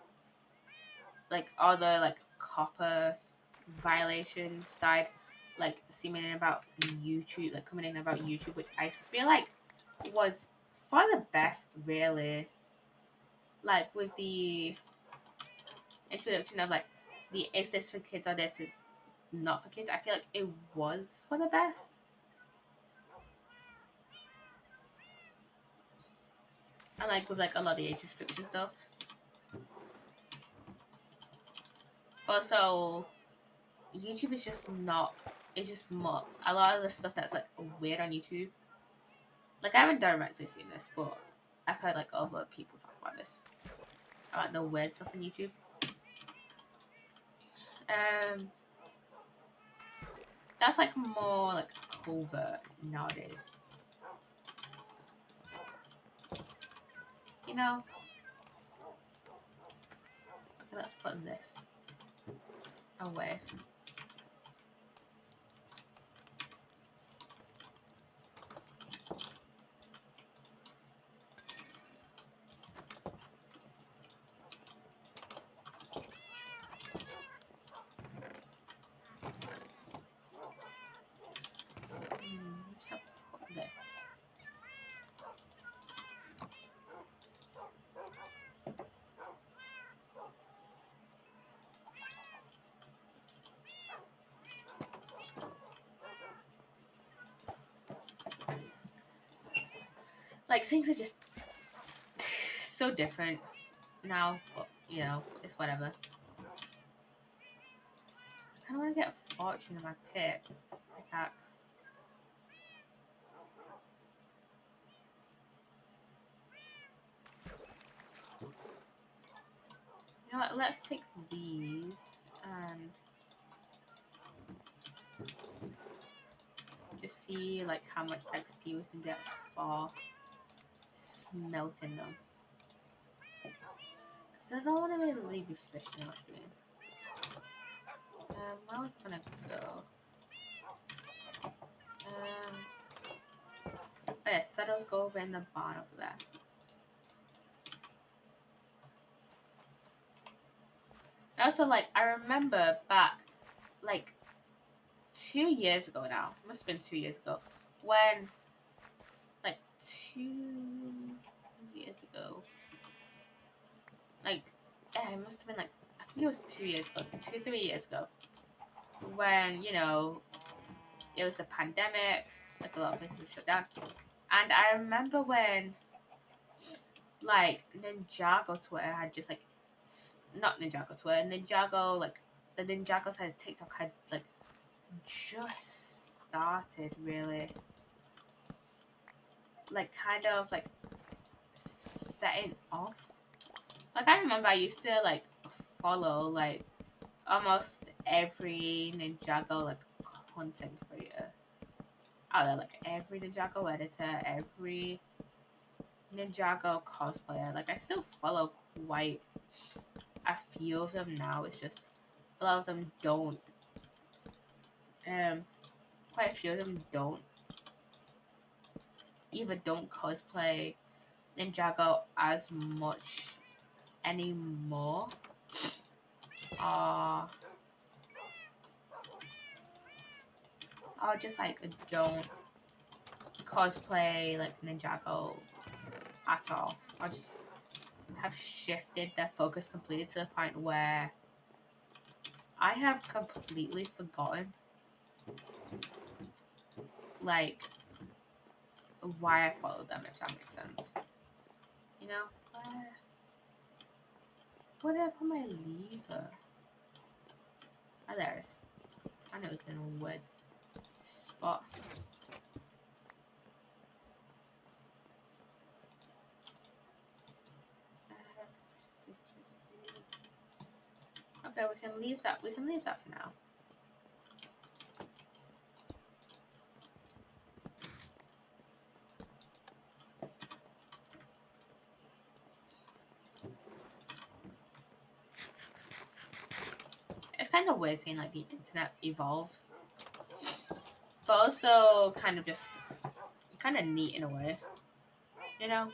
like all the like copper violations started, like seeming in about YouTube, like coming in about YouTube, which I feel like was for the best, really. Like with the introduction of like the is this for kids or this is not for kids. I feel like it was for the best. And like with like a lot of the age restriction stuff. But also YouTube is just not, it's just more a lot of the stuff that's like weird on YouTube. Like I haven't directly seen this, but I've heard like other people talk about this. About the weird stuff on YouTube. Um that's like more like covert nowadays. You know? Okay, let's put this away. Let's put this. Like things are just so different now, but you know, it's whatever. I kinda wanna get a fortune in my pickaxe. You know what, let's take these and just see like how much XP we can get for smelting them. Because I don't want to really be fishing or stream. Where was I gonna go? Oh yeah, Settles go over in the barn over there. Also, like, I remember back, like, 2 years ago now. Must have been 2 years ago. When, like, 2 years ago. Like, yeah, it must have been, like, I think it was 2 years ago. 2, 3 years ago. When, you know, it was the pandemic. Like, a lot of places were shut down. And I remember when, like, Ninjago Twitter had just, like, not Ninjago Twitter, Ninjago, like, the Ninjago side of TikTok had, like, just started, really. Like, kind of, like, setting off. Like, I remember I used to, like, follow, like, almost every Ninjago, like, content creator out there. Like, every Ninjago editor, every Ninjago cosplayer. Like, I still follow quite a few of them now. It's just a lot of them don't. Quite a few of them don't cosplay Ninjago as much anymore. Or just like don't cosplay like Ninjago at all. Or just have shifted their focus completely to the point where I have completely forgotten like why I followed them, if that makes sense. You know? Where did I put my lever? Oh, there it is. I know it's in a wood spot. Okay, we can leave that. We can leave that for now. It's kind of weird seeing like the internet evolve, but also kind of just kind of neat in a way, you know.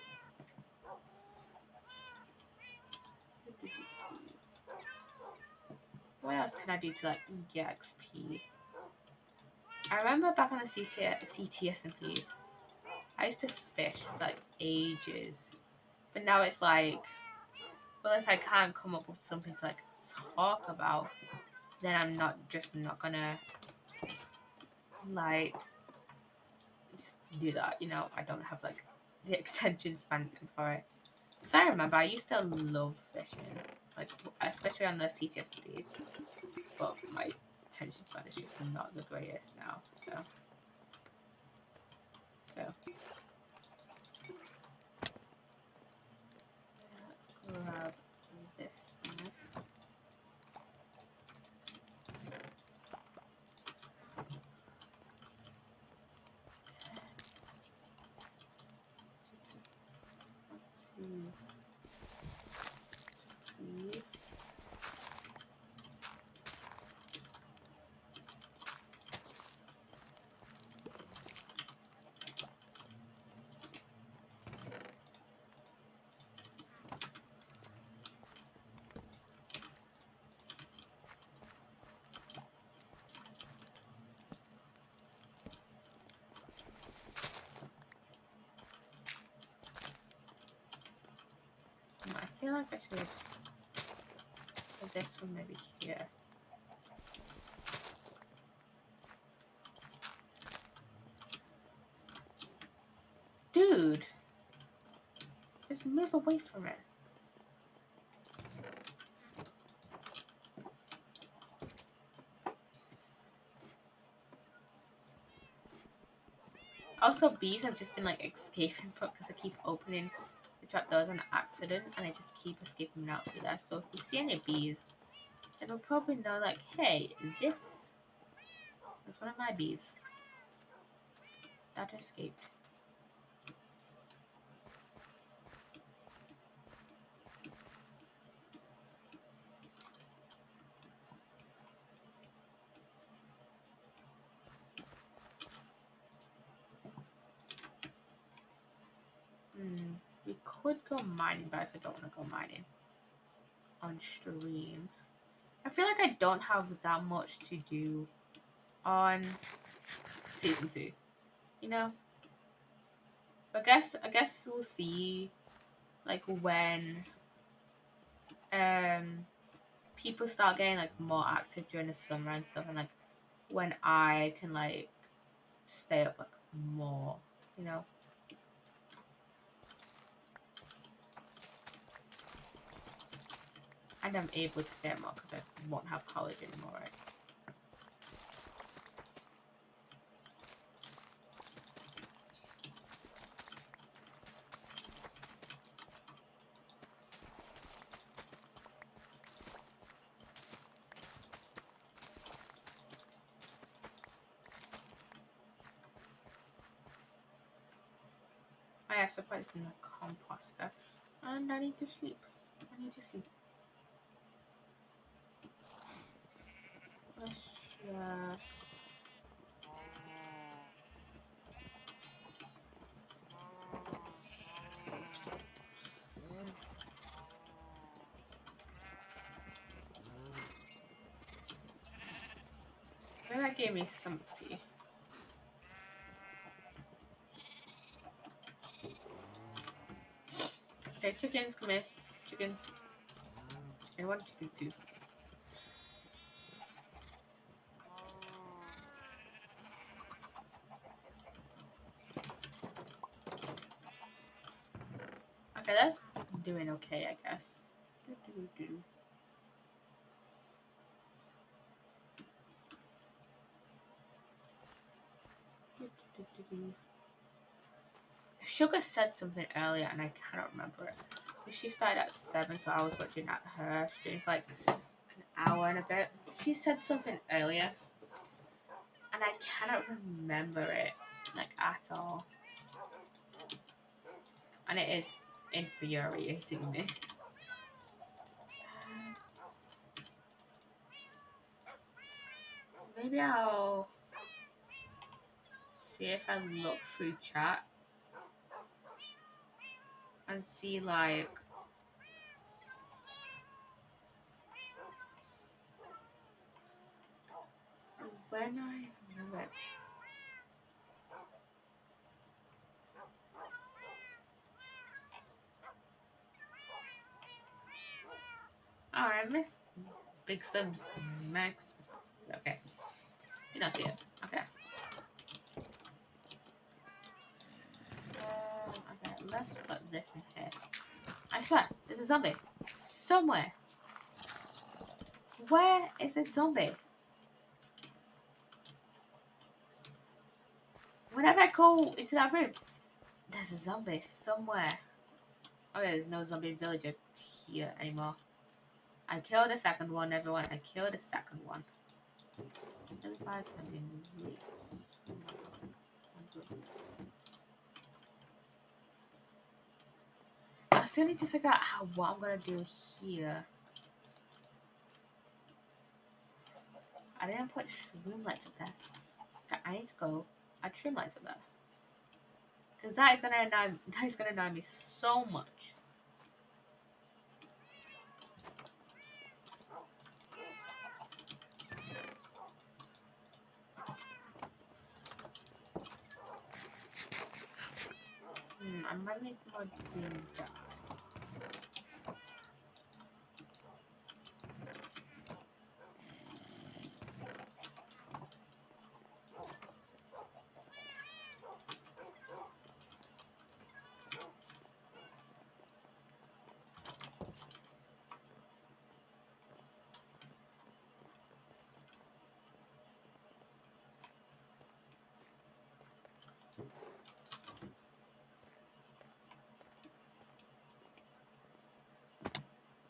What else can I do to like get XP? I remember back on the CTS&P, I used to fish for like ages, but now it's like, well, if I can't come up with something to like talk about, then I'm not gonna like just do that. You know, I don't have like the attention span for it. If I remember, I used to love fishing, like especially on the CTSP, but my attention span is just not the greatest now. So let's grab this next. Two, three. I feel like I should put this one maybe here. Dude, just move away from it. Also, bees have just been like escaping from because I keep opening the trapdoors on accident and I just keep escaping out through there. So if you see any bees, it'll probably know like, hey, this is one of my bees that escaped. We could go mining, but I don't want to go mining on stream. I feel like I don't have that much to do on season 2, you know. But I guess we'll see, like when people start getting like more active during the summer and stuff, and like when I can like stay up like more, you know. And I'm able to stay up more because I won't have college anymore, right? I have to put this in the composter. And I need to sleep. Let's just... Oops. Maybe that gave me some XP. Okay, chickens, come here. Chickens. Chicken 1, chicken 2. Okay, that's doing okay, I guess. Sugar said something earlier and I cannot remember it. Because she started at 7, so I was watching at her stream for like an hour and a bit. She said something earlier and I cannot remember it, like, at all. And it is infuriating me. Maybe I'll see if I look through chat and see like when I remember it. Oh, I missed Big Sims. Merry Christmas. Okay. You don't see it. Okay. Okay, let's put this in here. I swear, there's a zombie. Somewhere. Where is this zombie? Whenever I go into that room, there's a zombie somewhere. Oh yeah, there's no zombie villager here anymore. I killed the second one, everyone. I killed the second one. Really bad release. I still need to figure out what I'm gonna do here. I didn't put shroom lights up there. Okay, I need to go add shroom lights up there. Because that is gonna annoy me so much. I might need more green dye.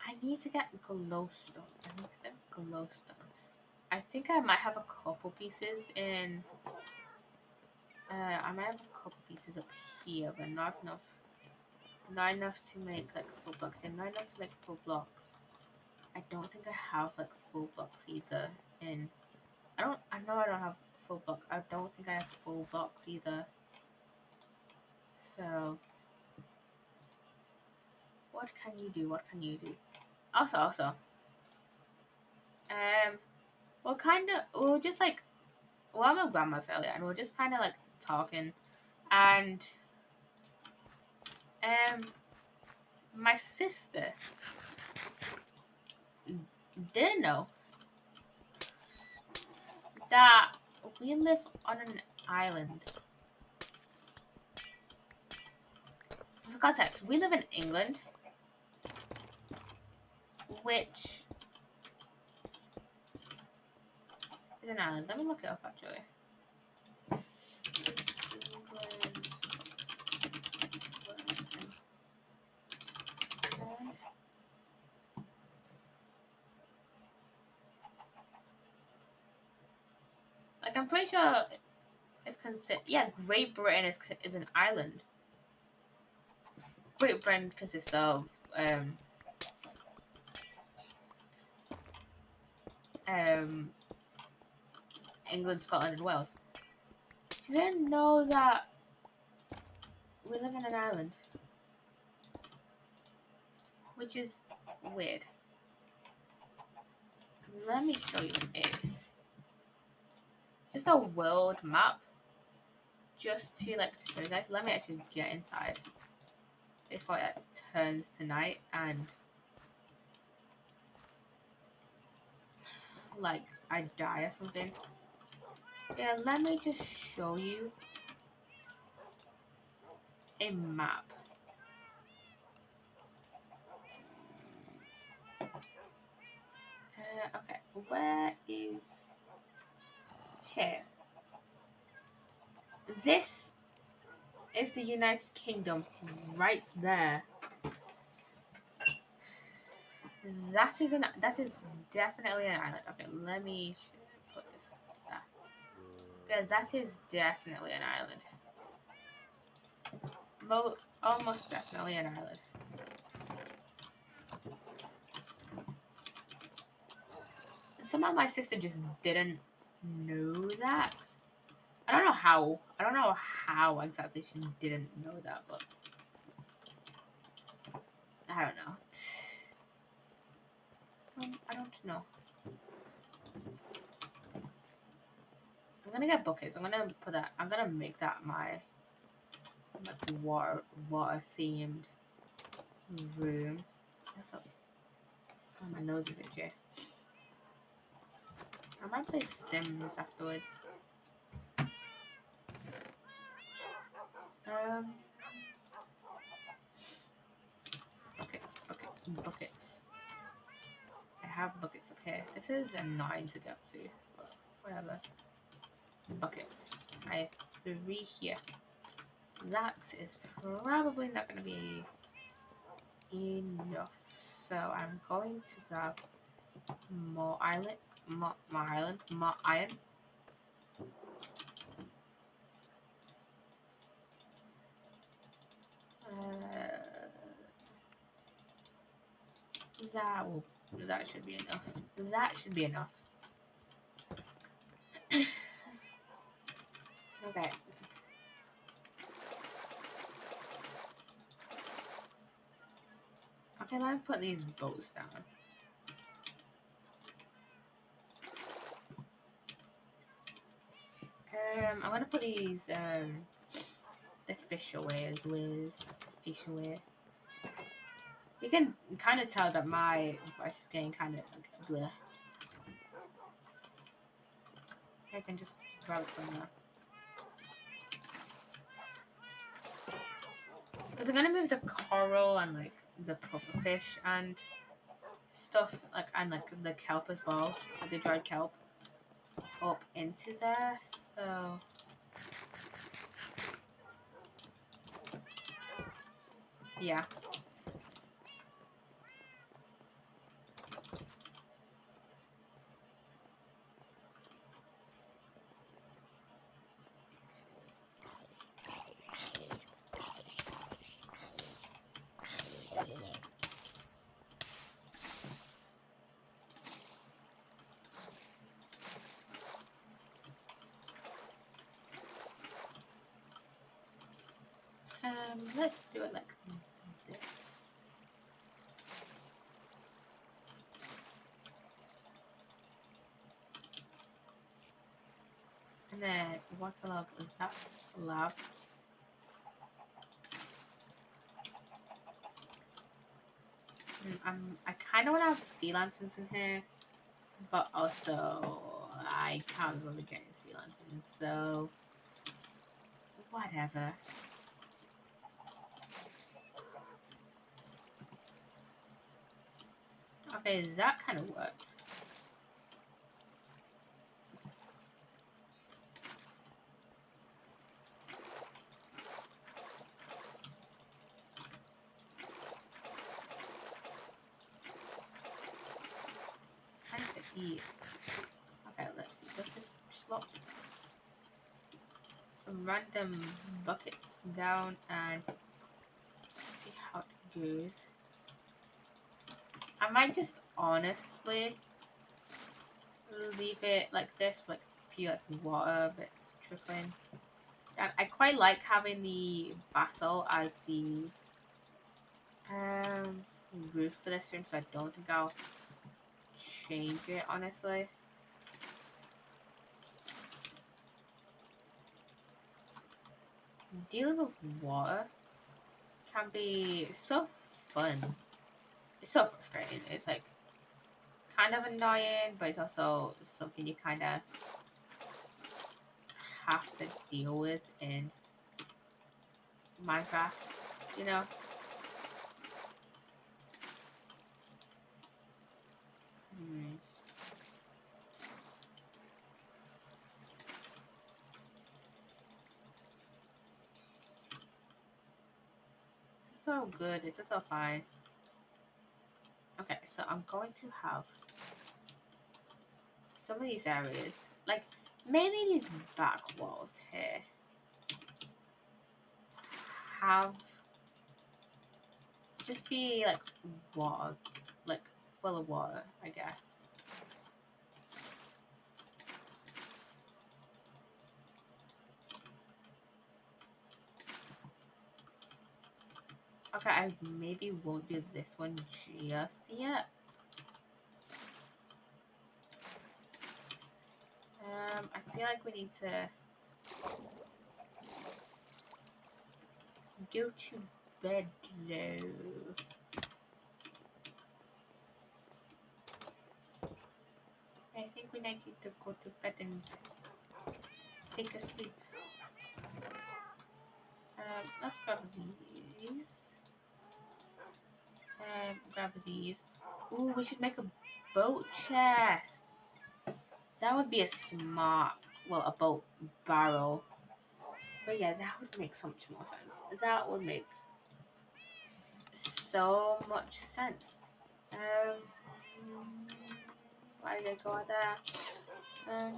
I need to get glowstone. I think I might have a couple pieces in. I might have a couple pieces up here, but not enough. Not enough to make like full blocks. Yeah, not enough to make full blocks. I don't think I have like full blocks either. In I know I don't have full block. I don't think I have full blocks either. So, what can you do? What can you do? Also, we were just like, well, I'm at grandma's earlier, and we are just kind of like talking, and my sister didn't know that we live on an island. For context, we live in England, which is an island. Let me look it up actually. Like, I'm pretty sure it's considered. Yeah, Great Britain is an island. Great Britain consists of England, Scotland, and Wales. She didn't know that we live on an island, which is weird. Let me show you just a world map, just to like show you guys. Let me actually get inside before it turns to night and like I die or something. Yeah, let me just show you a map. Okay, where is here? This is the United Kingdom right there. That is definitely an island. Okay, let me put this there. Yeah, that is definitely an island. Almost definitely an island. And somehow my sister just didn't know that. I don't know how. I don't know how exactly she didn't know that, but I don't know. I don't know. I'm gonna get buckets. I'm gonna make that my like water themed room. That's up. Oh, my nose is itchy. I might play Sims afterwards. Buckets. I have buckets up here. This is a 9 to get to, but whatever. Buckets. I have 3 here. That is probably not going to be enough. So I'm going to grab more iron. That should be enough. That should be enough. Okay. Okay, let me put these boats down. I'm gonna put these the fish away as well. Fish away. You can kind of tell that my voice is getting kind of bleh. I can just grab it from there. Because I'm gonna move the coral and like the pufferfish and stuff and the kelp as well, like the dried kelp, up into there. So yeah. Let's do it like this. And then waterlog that slab. I kind of want to have sea lanterns in here, but also I can't remember getting sea lanterns, so whatever. Okay, that kind of worked. Trying to eat. Okay, let's see. Let's just plop some random buckets down and see how it goes. I might just honestly leave it like this, like a few like water bits trickling. And I quite like having the basalt as the roof for this room, so I don't think I'll change it honestly. Dealing with water can be so fun. It's so frustrating. It's like kind of annoying, but it's also something you kind of have to deal with in Minecraft, you know? This is so good. This is so fine. Okay, so I'm going to have some of these areas, like mainly these back walls here, have just be like water, like full of water, I guess. Okay, I maybe won't do this one just yet. I feel like we need to go to bed though. I think we need to go to bed and take a sleep. Let's grab these. Grab these. Ooh, we should make a boat chest. That would be a smart, well, a boat barrel. But yeah, that would make so much more sense. That would make so much sense. Why did I go out there? I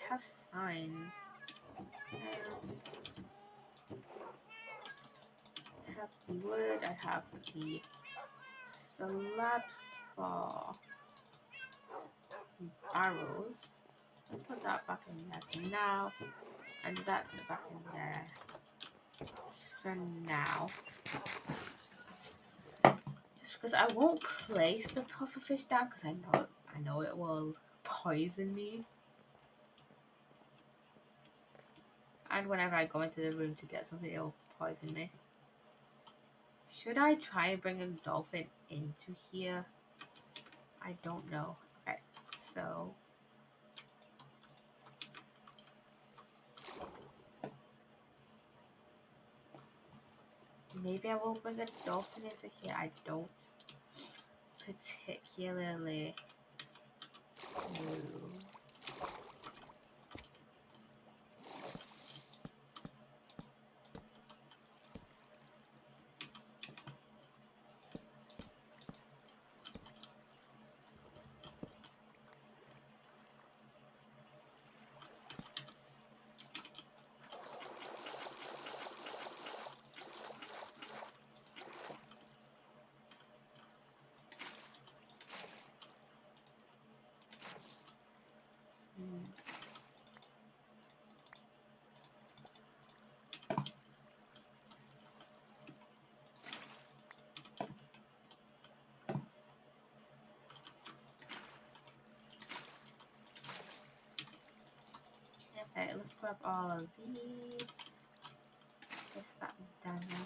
have signs. I have the wood. I have the slabs for barrels. Let's put that back in there for now, and that's back in there for now. Just because I won't place the pufferfish down because I know it will poison me. And whenever I go into the room to get something, it'll poison me. Should I try and bring a dolphin into here? I don't know. Okay, so maybe I will bring a dolphin into here. I don't particularly know. Okay, let's grab all of these. Place that down there.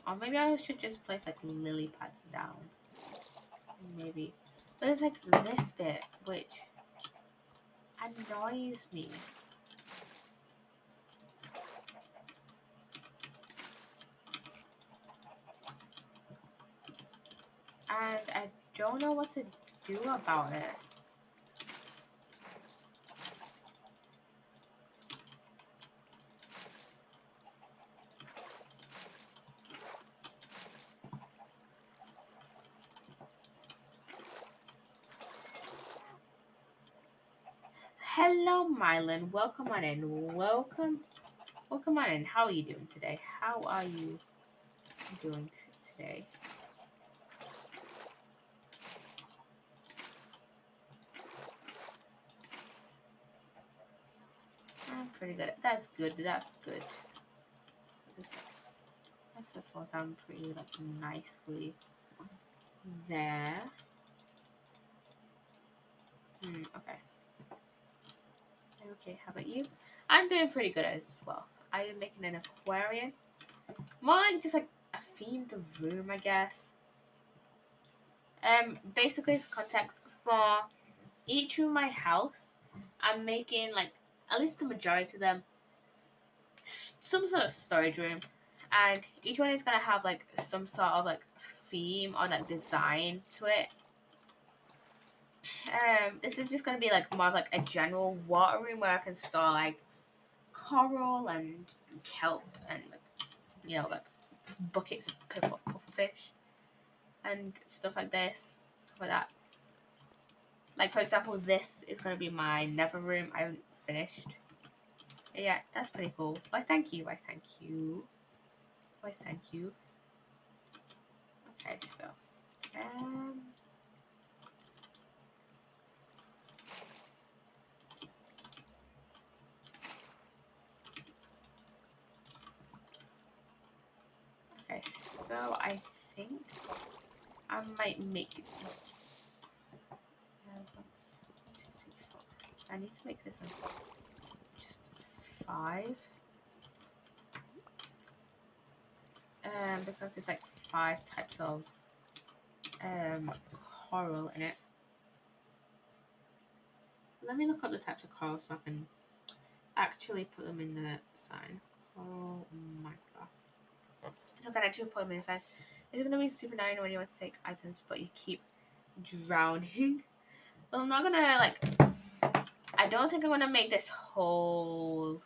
Or maybe I should just place like lily pads down. Maybe. But it's like this bit, which annoys me. And I don't know what to do about it. Hello, Mylan. Welcome on in. Welcome on in. How are you doing today? How are you doing today? I'm pretty good. That's good. That's good. I suppose I'm pretty like nicely there. Okay. Okay, how about you? I'm doing pretty good as well. I am making an aquarium. More like just like a themed room, I guess. Basically for context, for each room in my house, I'm making like at least the majority of them some sort of storage room, and each one is gonna have like some sort of like theme or like design to it. This is just gonna be like more of like a general water room where I can store like coral and kelp and like, you know, like buckets of pufferfish and stuff like this, stuff like that. Like for example, this is gonna be my nether room. I haven't finished. But yeah, that's pretty cool. Why thank you. Why thank you. Why thank you. Okay, so okay, so I think I might make it. 1, 2, 3, 4. I need to make this one just 5. because there's like 5 types of coral in it. Let me look up the types of coral so I can actually put them in the sign. Oh my god. So I can actually put them in the sign. It's gonna be super annoying when you want to take items but you keep drowning. Well, I'm not gonna like, I don't think I'm gonna make this whole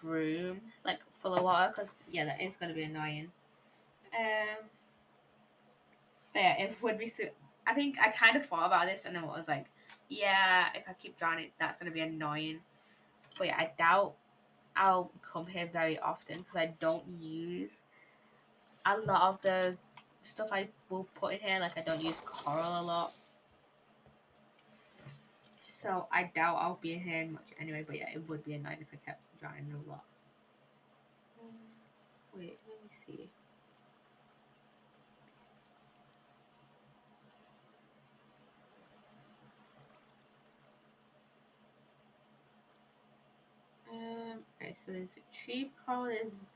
room like full of water because yeah, that is gonna be annoying. But yeah, it would be so. I think I kind of thought about this and then I was like, yeah, if I keep drowning, that's gonna be annoying. But yeah, I doubt I'll come here very often because I don't use a lot of the stuff I will put in here. Like I don't use coral a lot. So I doubt I'll be in here much anyway, but yeah, it would be annoying if I kept drowning a lot. Wait, let me see. Okay, so there's tree coral, is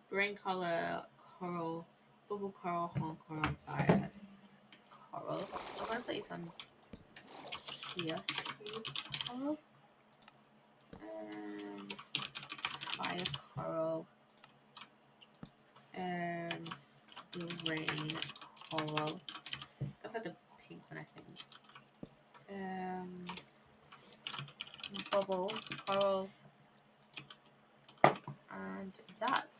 brain color, coral, bubble coral, horn coral, and fire coral. So I'm gonna place on here, tree coral, fire coral, brain coral. That's like the pink one, I think. Bubble coral, and that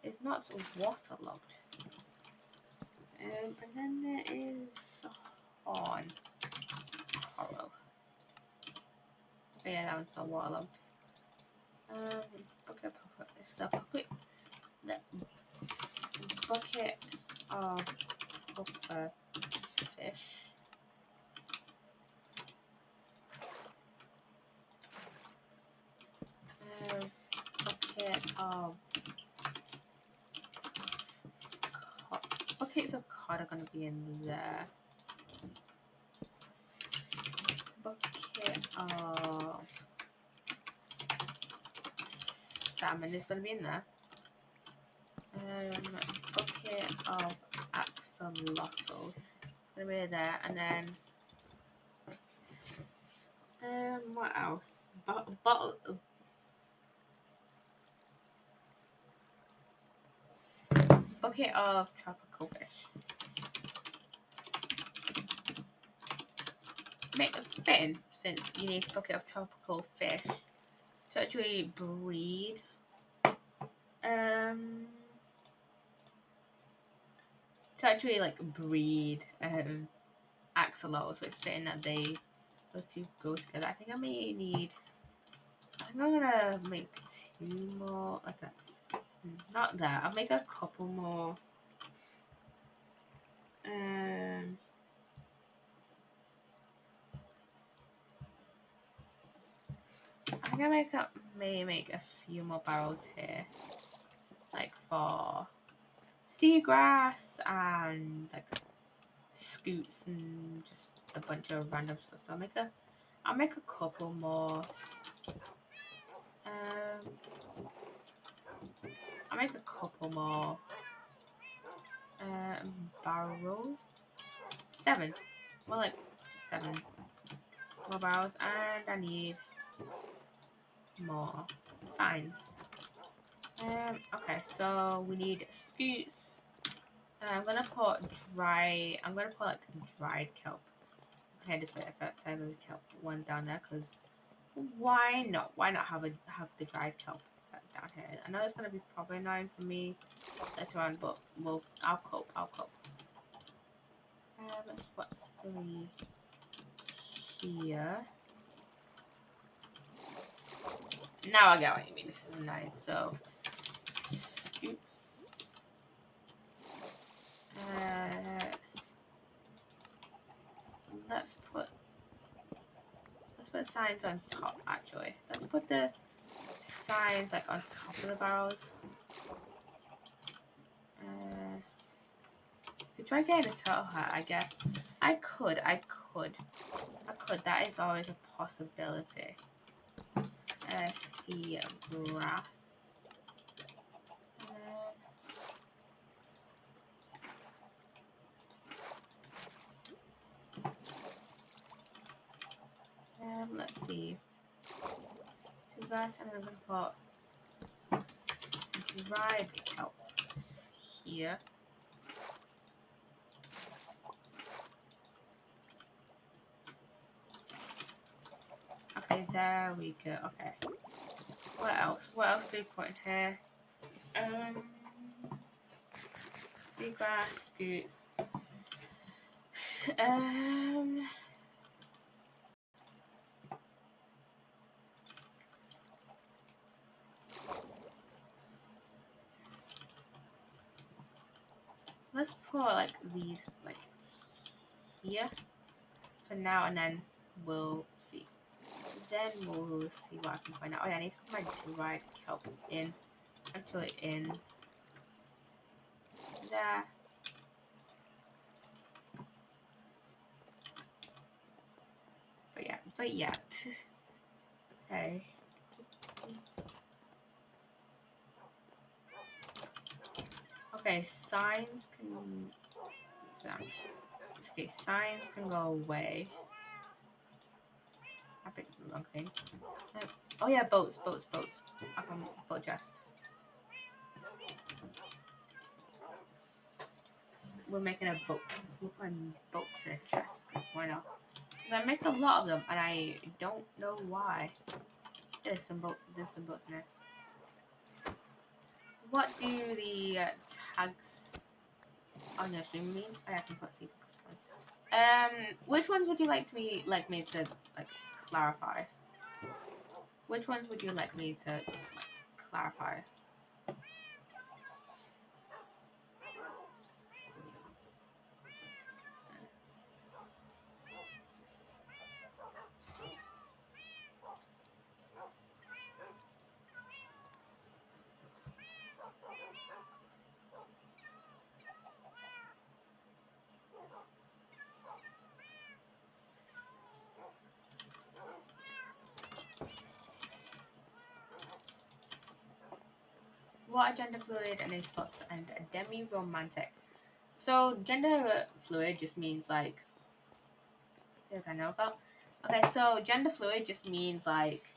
is not waterlogged. And then there is horn coral. But yeah, that one's not waterlogged. Bucket puffer. It's a bucket. The bucket of puffer fish. Bucket of buckets of cod are gonna be in there. Bucket of salmon is gonna be in there. Bucket of axolotl is gonna be there, and then what else? Bucket of tropical fish. Make it fitting since you need a bucket of tropical fish to actually breed. To actually like breed axolotls, so it's fitting that those two go together. I think I may need. I think I'm gonna make 2 more, like a, not that. I'll make a couple more. I think I may make a few more barrels here, like for seagrass and like scoots and just a bunch of random stuff. So I'll make a couple more. I'll make a couple more barrels. 7. Well, like 7 more barrels, and I need more signs. Okay, so we need scoots. I'm gonna put like dried kelp. Okay, this way I thought I would kelp one down there because why not? Why not have the dried kelp down here? I know it's gonna be probably annoying for me later on, but I'll cope. Let's put 3 here. Now I get what you mean. This is nice. So scoots. Let's put signs on top. Actually, let's put the signs like on top of the barrels. Could try getting a turtle hat. I guess I could. That is always a possibility. Sea grass. let's see. So guys, and I'm gonna put dried kelp here. Okay, there we go. Okay. What else? What else do we put in here? Seagrass, scoots. Let's put like these like here for now, and then we'll see. Then we'll see what I can find out. Oh yeah, I need to put my dried kelp in. Actually, in there. But yeah. Okay. Okay, signs can. Okay, signs can go away. I picked up the wrong thing. Oh yeah, boats. I can boat chest. We're making a boat. We're putting boats in a chest. Cause why not? Cause I make a lot of them, and I don't know why. There's some boats in there. What do the tags on your stream mean? I can put C. Which ones would you like me to like clarify? Which ones would you like me to clarify? What are gender fluid and asexual and demi-romantic? So gender fluid just means like, as I know about. Okay, so gender fluid just means like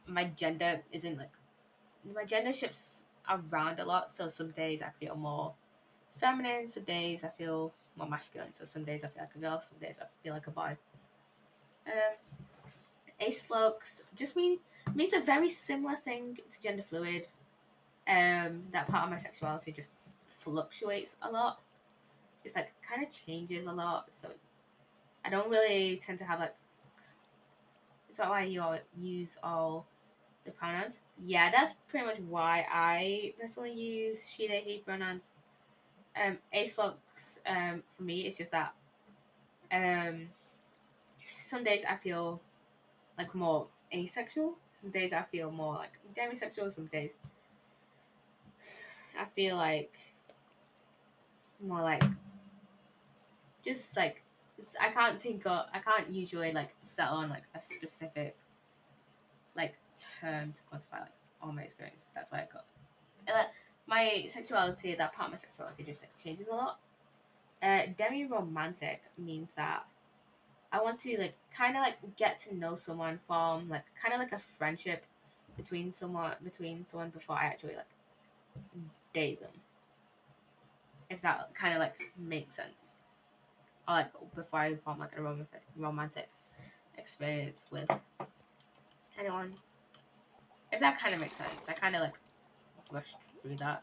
my gender isn't like my gender shifts around a lot. So some days I feel more feminine, some days I feel more masculine. So some days I feel like a girl, some days I feel like a boy. Asexual just means a very similar thing to gender fluid. That part of my sexuality just fluctuates a lot, just like kind of changes a lot. So I don't really tend to have like. Is that why you all use all the pronouns? Yeah, that's pretty much why I personally use she, they, he pronouns. Asexual, for me, it's just that some days I feel like more asexual. Some days I feel more like demisexual. Some days I feel like more like just like I can't usually like settle on like a specific like term to quantify like all my experiences. That's why I got my sexuality. That part of my sexuality just like, changes a lot. Demi-romantic means that I want to like kind of like get to know someone from like kind of like a friendship between someone before I actually like date them. If that kind of like makes sense. Or like before I form like a romantic experience with anyone. If that kind of makes sense. I kind of like rushed through that.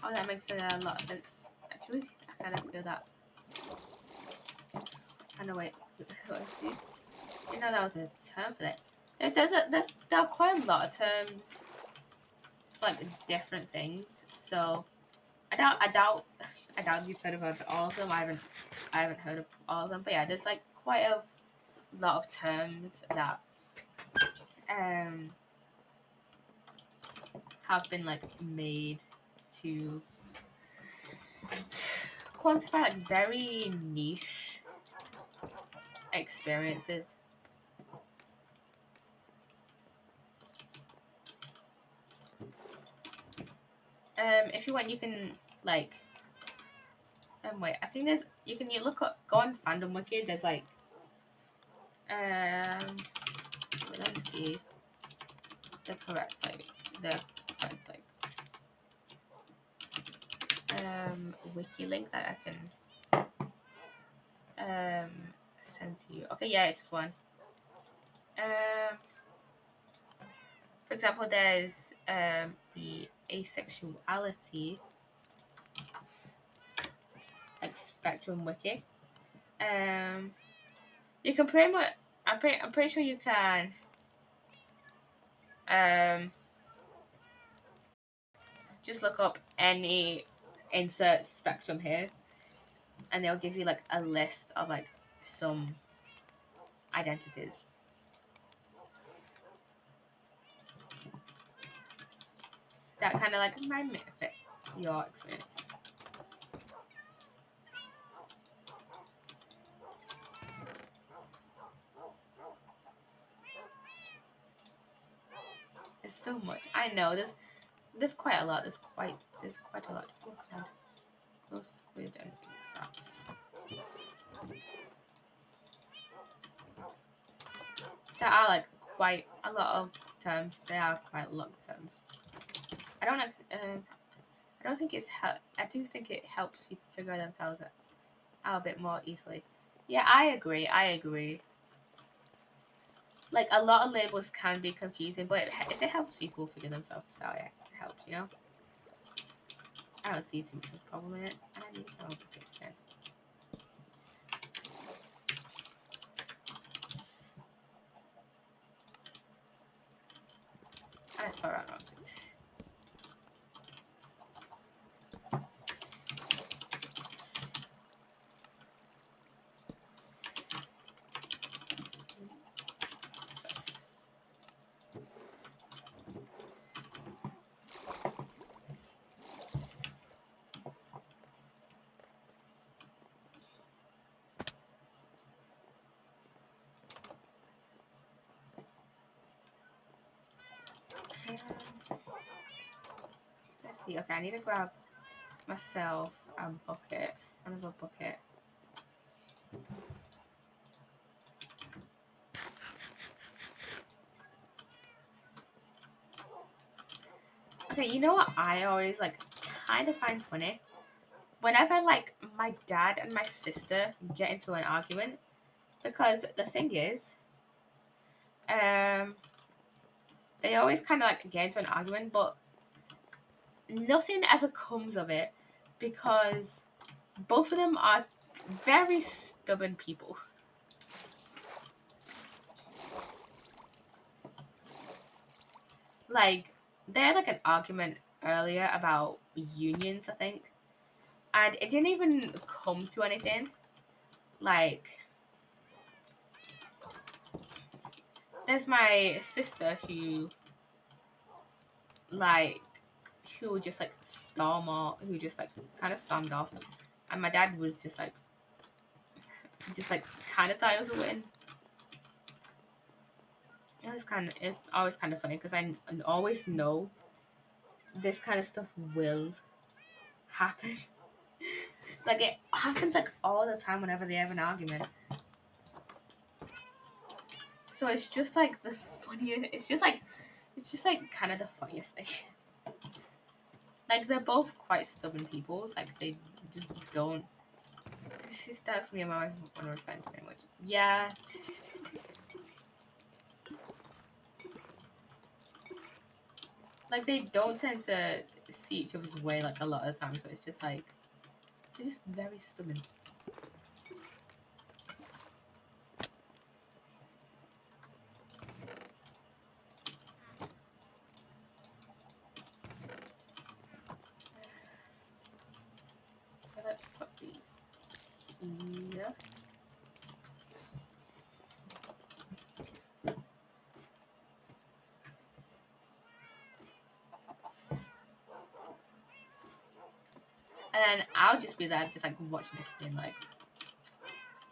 Oh, that makes a lot of sense. Actually, I kind of feel that. I know, wait. You know, that was a term for that. There are quite a lot of terms for like different things. So I doubt you've heard of all of them. I haven't heard of all of them. But yeah, there's like quite a lot of terms that have been like made to quantify like very niche experiences. If you want, you can like wait. I think there's you look up go on fandom wiki. There's like wait, let me see the correct the correct wiki link that I can send to you. Okay, yeah, it's this one. For example, there's the asexuality like spectrum wiki. You can pretty much. I'm pretty sure you can. Um, just look up any insert spectrum here, and they'll give you like a list of like some identities. That kind of like might fit your experience. There's so much. I know there's quite a lot. There's quite a lot. Oh god. Close squid and socks. There are like quite a lot of terms. There are quite a lot of terms. I don't like. I don't think it's I do think it helps people figure themselves out a bit more easily. Yeah, I agree. I agree. Like a lot of labels can be confusing, but if it helps people figure themselves out, it helps. You know. I don't see too much of a problem in it. And I need to know the pen. I swear I'm not. Let's see. Okay, I need to grab myself a bucket, another bucket. Okay, you know what I always like kind of find funny? Whenever like my dad and my sister get into an argument, because the thing is, they always kind of like get into an argument, but nothing ever comes of it because both of them are very stubborn people. Like, they had like an argument earlier about unions, I think, and it didn't even come to anything. Like, there's my sister like, who just like who just like kind of stormed off, and my dad was just like kind of thought it was a win. It's always kind of funny because I always know this kind of stuff will happen. Like it happens like all the time whenever they have an argument. So it's just like the funniest. It's just like kind of the funniest thing. Like they're both quite stubborn people. Like they just don't. That's me and my wife one of our friends very much. Yeah. Like they don't tend to see each other's way like a lot of the time. So it's just like they're just very stubborn. Let's put these here. And then I'll just be there, just like watching this, being like,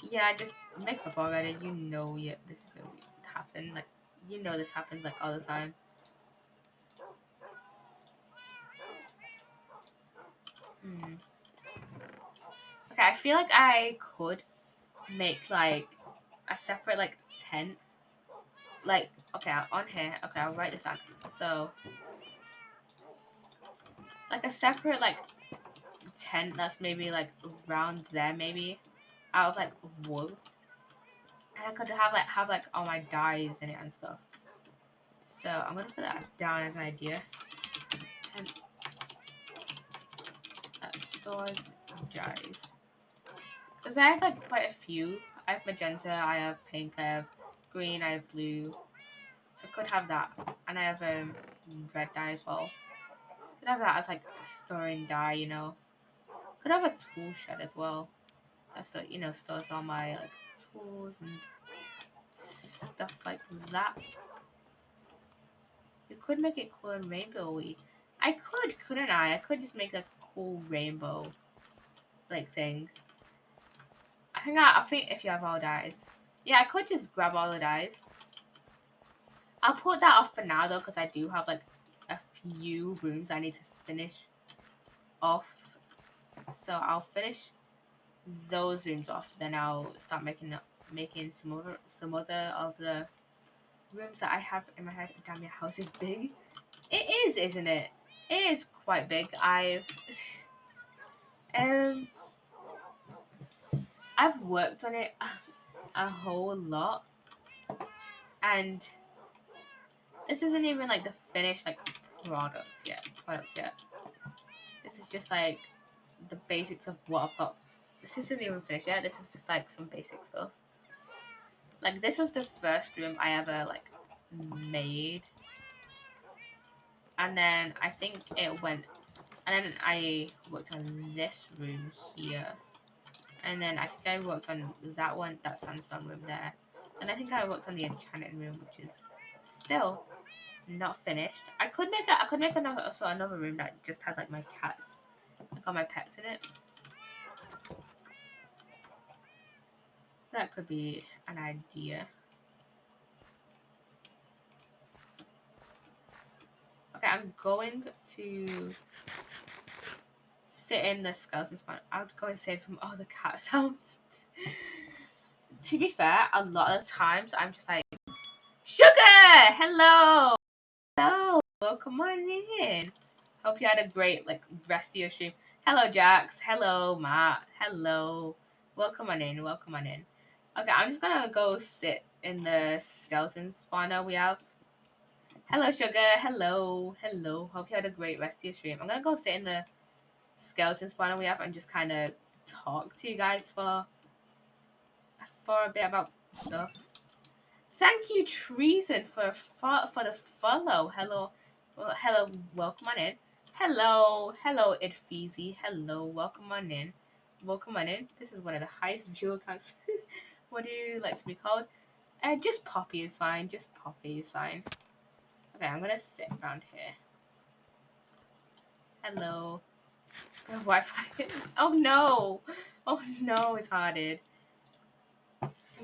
yeah, just make up already. You know, yeah, this is gonna happen. Like, you know, this happens like all the time. Hmm. Okay, I feel like I could make like a separate like tent. Like, okay, on here. Okay, I'll write this down. So, like a separate like tent that's maybe like around there, maybe out of like wool, and I could have like all my dyes in it and stuff. So I'm gonna put that down as an idea. Tent that stores dyes. Because I have like quite a few. I have magenta, I have pink, I have green, I have blue. So I could have that. And I have red dye as well. Could have that as like a storing dye, you know. Could have a tool shed as well. That's the, you know, stores all my like tools and stuff like that. You could make it cool and rainbowy. I could, couldn't I? I could just make a cool rainbow like thing. I think if you have all dyes. Yeah, I could just grab all the dyes. I'll put that off for now though, because I do have like a few rooms I need to finish off. So I'll finish those rooms off. Then I'll start making some other of the rooms that I have in my head. Damn, your house is big. It is, isn't it? It is quite big. Um I've worked on it a whole lot, and this isn't even like the finished like products yet. This is just like the basics of what I've got. This isn't even finished yet. This is just like some basic stuff. Like this was the first room I ever like made, and then I think it went, and then I worked on this room here, and then I think I worked on that one, that sandstone room there, and I think I worked on the enchanted room, which is still not finished. I could make another room that just has like my cats, like all my pets in it. That could be an idea. Okay, I'm going to sit in the skeleton spawn. I would go and save from all the cat sounds. To be fair, a lot of times I'm just like, Sugar! Hello! Hello! Come on in. Hope you had a great like rest of your stream. Hello, Jax. Hello, Matt. Hello. Welcome on in. Welcome on in. Okay, I'm just gonna go sit in the skeleton spawner we have. Hello, Sugar. Hello. Hello. Hope you had a great rest of your stream. I'm gonna go sit in the skeleton spawner we have and just kind of talk to you guys for a bit about stuff. Thank you, Treason, for the follow. Hello, hello, welcome on in. Hello, Idfeezy. Hello, welcome on in. Welcome on in. This is one of the highest view accounts. What do you like to be called? Just Poppy is fine. Just Poppy is fine. Okay, I'm gonna sit around here. Hello. The Wi-Fi. Oh no! Oh no! It's hearted.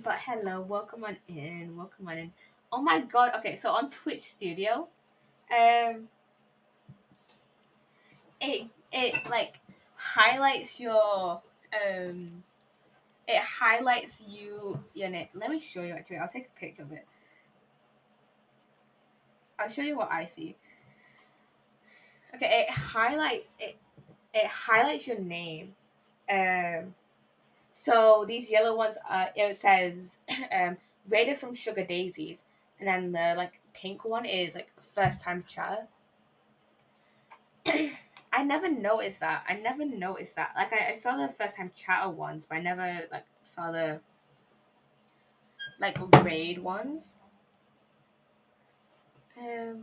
But hello, welcome on in. Welcome on in. Oh my god. Okay, so on Twitch Studio, um, it like highlights it highlights your name. Let me show you actually. I'll take a picture of it. I'll show you what I see. Okay, it highlights your name. Um, so these yellow ones it says rated from Sugar Daisies, and then the like pink one is like first time chat. I never noticed that. I never noticed that. Like I saw the first time chatter ones, but I never like saw the like raid ones. I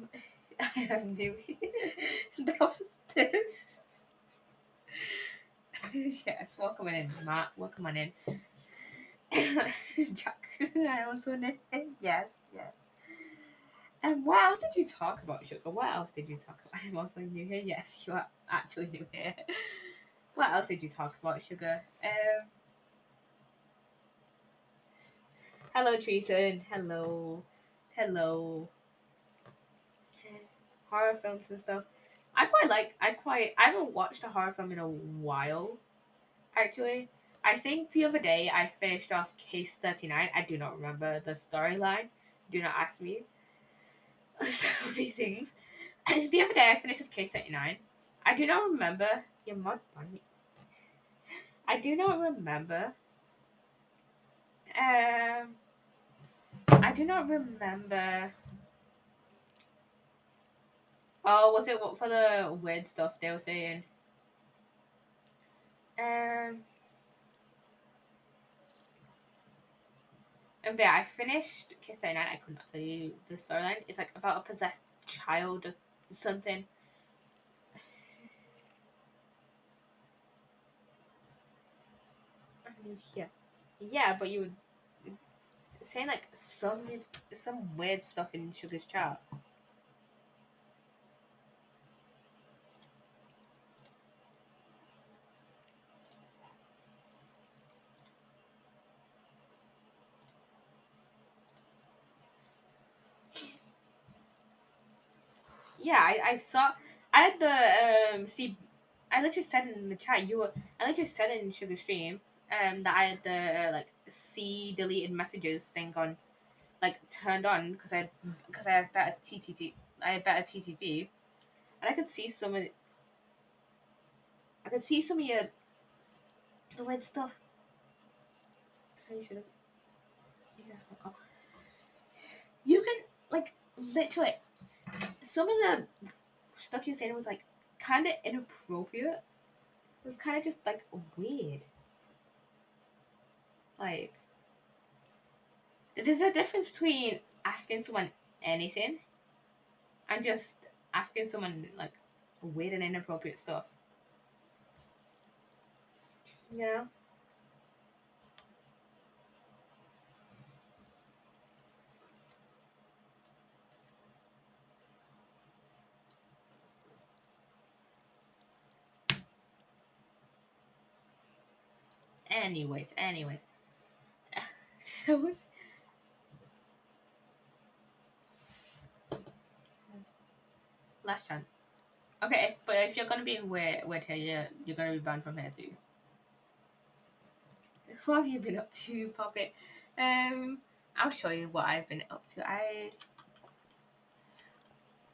have new. That was this. Yes, welcome on in, Matt. Welcome on in. Jackson, I also know. Yes, yes. And what else did you talk about, Sugar? What else did you talk about? I'm also new here. Yes, you are actually new here. What else did you talk about, Sugar? Hello, Treason. Hello. Hello. Horror films and stuff. I haven't watched a horror film in a while, actually. I think the other day I finished off Case 39. I do not remember the storyline. Do not ask me so many things. The other day I finished off Case 39. I do not remember your mod bunny. I do not remember. Um, I do not remember. Oh, was it what for the weird stuff they were saying? Um, and yeah, I finished Kiss 39. I could not tell you the storyline. It's like about a possessed child or something. Yeah, yeah, but you were saying like some weird stuff in Sugar's chat. Yeah, I saw. I had the see. I literally said in the chat you were. I literally said in Sugar Stream that I had the like see deleted messages thing on like turned on because I have better TTT. I have better TTV, and I could see some of I could see some of your the weird stuff. So you should have. Yes, you can like literally some of the stuff you said was like kind of inappropriate. It was kind of just like weird. Like there's a difference between asking someone anything and just asking someone like weird and inappropriate stuff. You know. Anyways. So last chance. Okay, but if you're gonna be in weird here, you're gonna be banned from here too. What have you been up to, Puppet? I'll show you what I've been up to.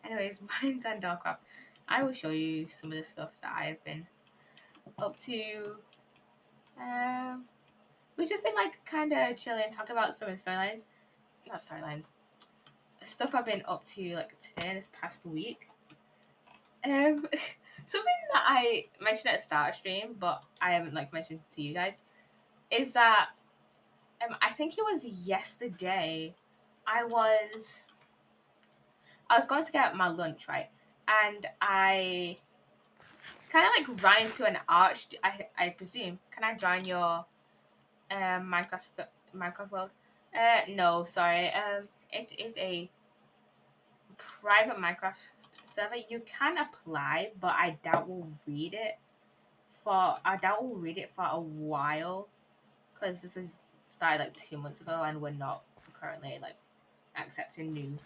Anyways, mine's on Darkcraft. I will show you some of the stuff that I've been up to. Um, we've just been like kind of chilling, talk about some of the storylines. Not storylines. Stuff I've been up to like today and this past week. Um, something that I mentioned at the start of stream, but I haven't like mentioned to you guys, is that I think it was yesterday. I was I was going to get my lunch, right, and I kind of like ran into an arch. I presume. Can I join your Minecraft world? No, sorry. It is a private Minecraft server. You can apply, but I doubt we'll read it for a while because this is started like 2 months ago, and we're not currently like accepting new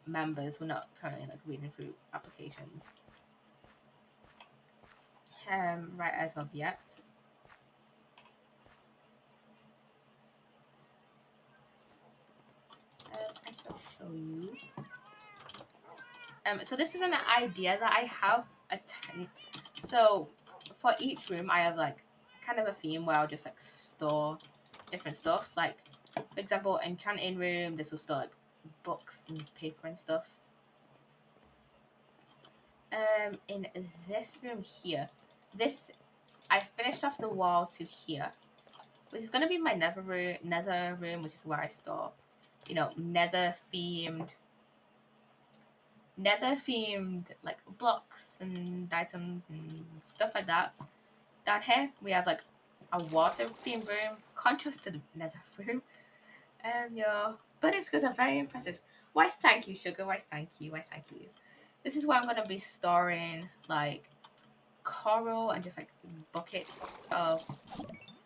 members. We're not currently like reading through applications. Right as of yet. I shall show you. So this is an idea that I have a tent. So for each room, I have like kind of a theme where I'll just like store different stuff. Like for example, enchanting room, this will store like books and paper and stuff. In this room here, this I finished off the wall to here, which is gonna be my nether room, which is where I store, nether themed like blocks and items and stuff like that. Down here we have like a water themed room, contrast to the nether room. But it's because I'm very impressive. Why thank you, Sugar? Why thank you? Why thank you? This is where I'm gonna be storing like coral and just like buckets of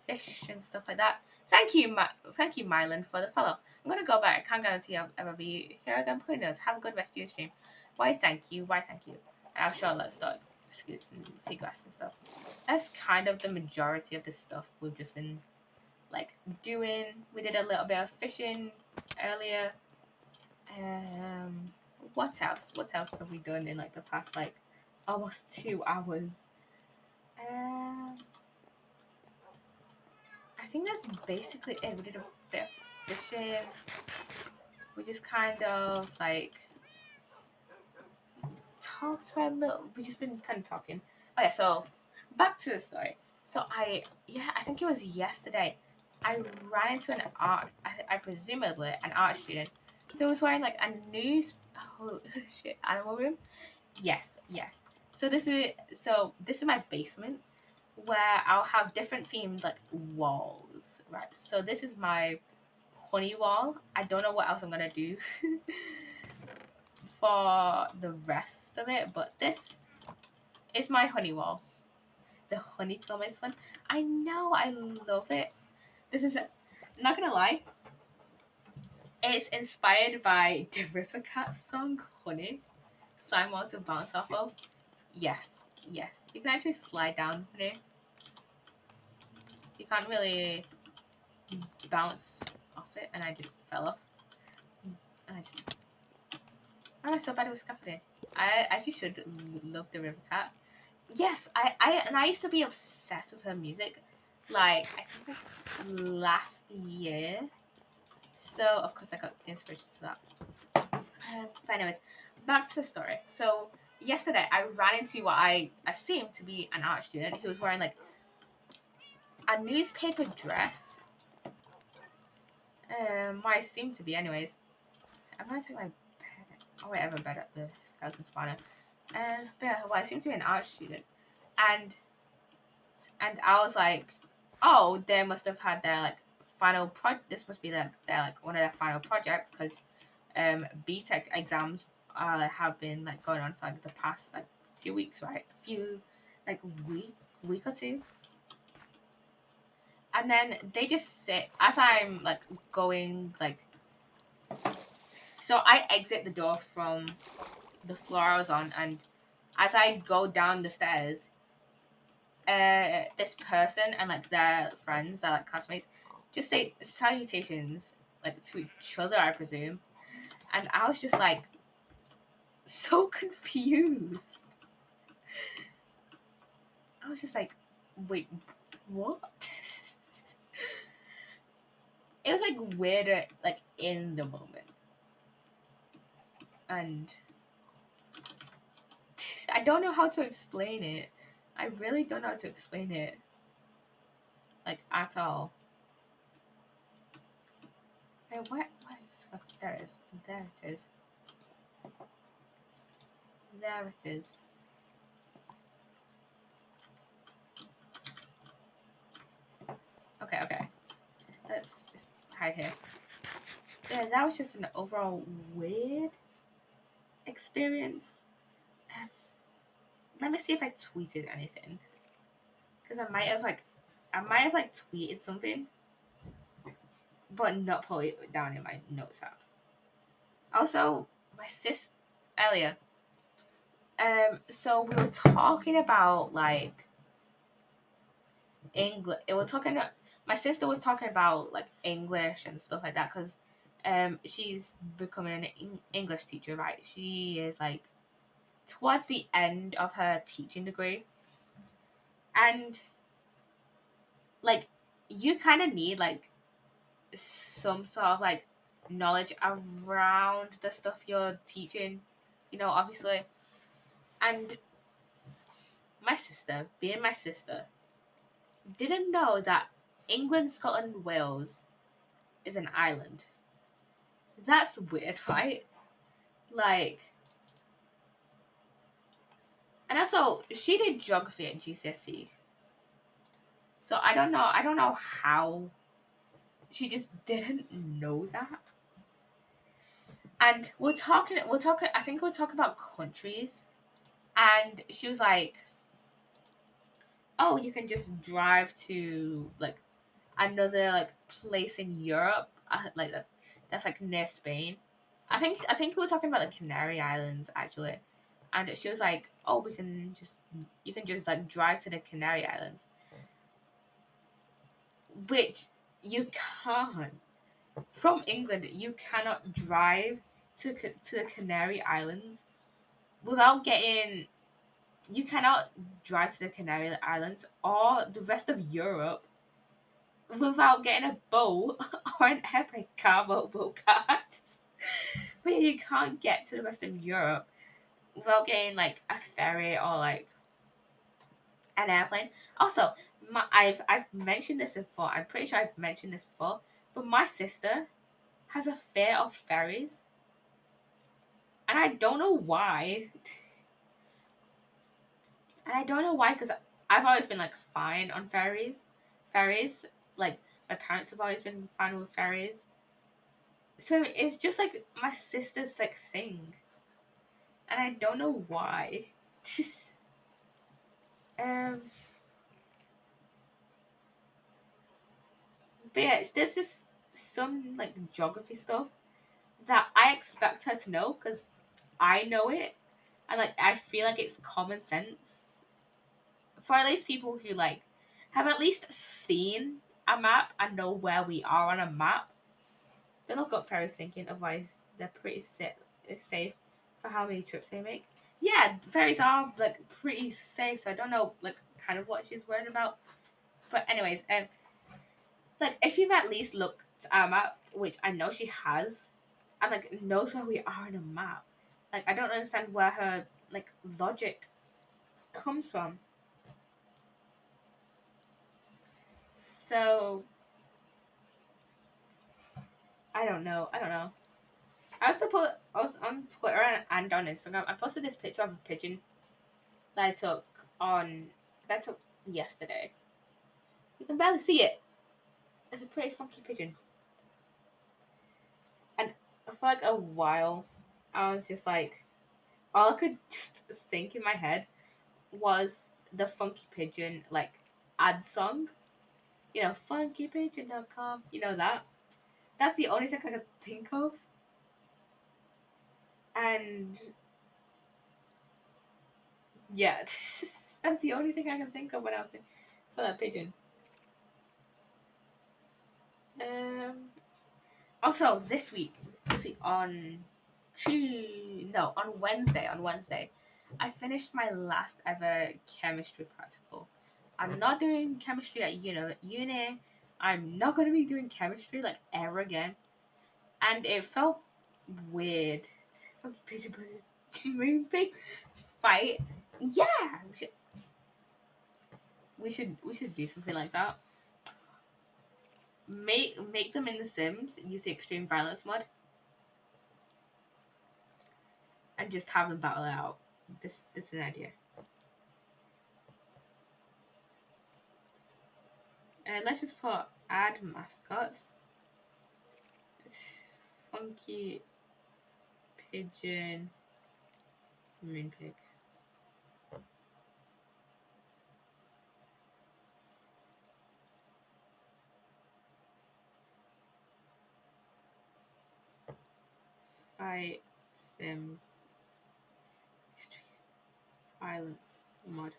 fish and stuff like that. Thank you, Mylan, for the follow. I'm gonna go back. I can't guarantee I'll ever be here again. Who knows? Have a good rest of your stream. Why thank you? Why thank you? I'll show like stock scoots and seagrass and stuff. That's kind of the majority of the stuff we've just been like doing. We did a little bit of fishing earlier. Um, what else? What else have we done in like the past like almost 2 hours? Um, I think that's basically it. We did a bit of fishing. We just kind of like talked for a little. We just been kind of talking. Oh yeah, so back to the story. So I think it was yesterday. I ran into an art. I presumably an art student who was wearing like a news. Oh shit! Animal room. Yes, yes. So this is my basement where I'll have different themed like walls, right? So this is my honey wall. I don't know what else I'm gonna do for the rest of it, but this is my honey wall. The honeycomb is fun. I know, I love it. This is not gonna lie. It's inspired by the River Cat song "Honey." Slime wall to bounce off of. Yes, yes. You can actually slide down honey. You can't really bounce off it, and I just fell off. And I just. Oh, so bad it was scaffolding. I actually should love the River Cat. Yes, I used to be obsessed with her music. Like I think like last year. So of course I got the inspiration for that. But anyways, back to the story. So yesterday I ran into what I assumed to be an art student who was wearing like a newspaper dress. What I assumed to be anyways. I'm gonna take my bed. Oh wait, I have a bed at the skeleton spawner. But yeah, well, I seem to be an art student, and I was like, oh, they must have had their like final This must be like their like one of their final projects because BTEC exams have been like going on for like the past like few weeks, right? A few like week or two. And then they just sit as I'm like going like so I exit the door from the floor I was on, and as I go down the stairs, this person and like their friends, their like classmates, just say salutations like to each other, I presume. And I was just like so confused. I was just like, wait, what? It was like weirder, like in the moment, and I don't know how to explain it. I really don't know how to explain it, like at all. Hey, what is this? There it is. There it is. There it is. Okay, okay. Let's just hide here. Yeah, that was just an overall weird experience. Um, Let me see if I tweeted anything. Because I might have like tweeted something, but not put it down in my notes app. Also, my sis earlier. So we were talking about like English. It was talking. My sister was talking about like English and stuff like that because, she's becoming an English teacher. Right, she is like towards the end of her teaching degree, and like you kind of need like some sort of like knowledge around the stuff you're teaching, obviously. And my sister, being my sister, didn't know that England, Scotland, Wales is an island. That's weird, right? Like, and also she did geography at GCSE, so I don't know how she just didn't know that. And we're talking. I think we'll talk about countries, and she was like, "Oh, you can just drive to like another like place in Europe, like that's like near Spain." I think we were talking about the Canary Islands actually, and she was like, "Oh, we can just you can just like drive to the Canary Islands," which you can't. From England, you cannot drive to the Canary Islands without getting. You cannot drive to the Canary Islands or the rest of Europe without getting a boat or an epic cargo boat card. But you can't get to the rest of Europe without getting like a ferry or like an airplane. Also, I've mentioned this before. I'm pretty sure I've mentioned this before. But my sister has a fear of ferries, and I don't know why. And I don't know why, because I've always been like fine on ferries. Like my parents have always been fine with ferries. So it's just like my sister's like thing, and I don't know why. um, but yeah, there's just some like geography stuff that I expect her to know because I know it, and like I feel like it's common sense for at least people who like have at least seen a map and know where we are on a map. They're not got ferries sinking, otherwise they're pretty safe for how many trips they make. Yeah, ferries are like pretty safe, so I don't know like kind of what she's worried about. But anyways, like if you've at least looked at a map, which I know she has, and like knows where we are on a map, like I don't understand where her like logic comes from. So I don't know. I don't know. I was on Twitter and on Instagram. I posted this picture of a pigeon that I took on that I took yesterday. You can barely see it. It's a pretty funky pigeon. And for like a while, I was just like, all I could just think in my head was the funky pigeon like ad song. You know, funkypigeon.com. You know that. That's the only thing I could think of. And yeah, that's the only thing I can think of when I was saw that pigeon. Um. Also, this week on no, on Wednesday, I finished my last ever chemistry practical. I'm not doing chemistry at uni. I'm not gonna be doing chemistry like ever again, and it felt weird. Funky pigeon pussy, moon pig fight. Yeah, we should do something like that. Make them in The Sims. Use the extreme violence mod and just have them battle it out. This is an idea. Let's just put add mascots. Funky pigeon moonpig. Fight Sims extreme violence mod.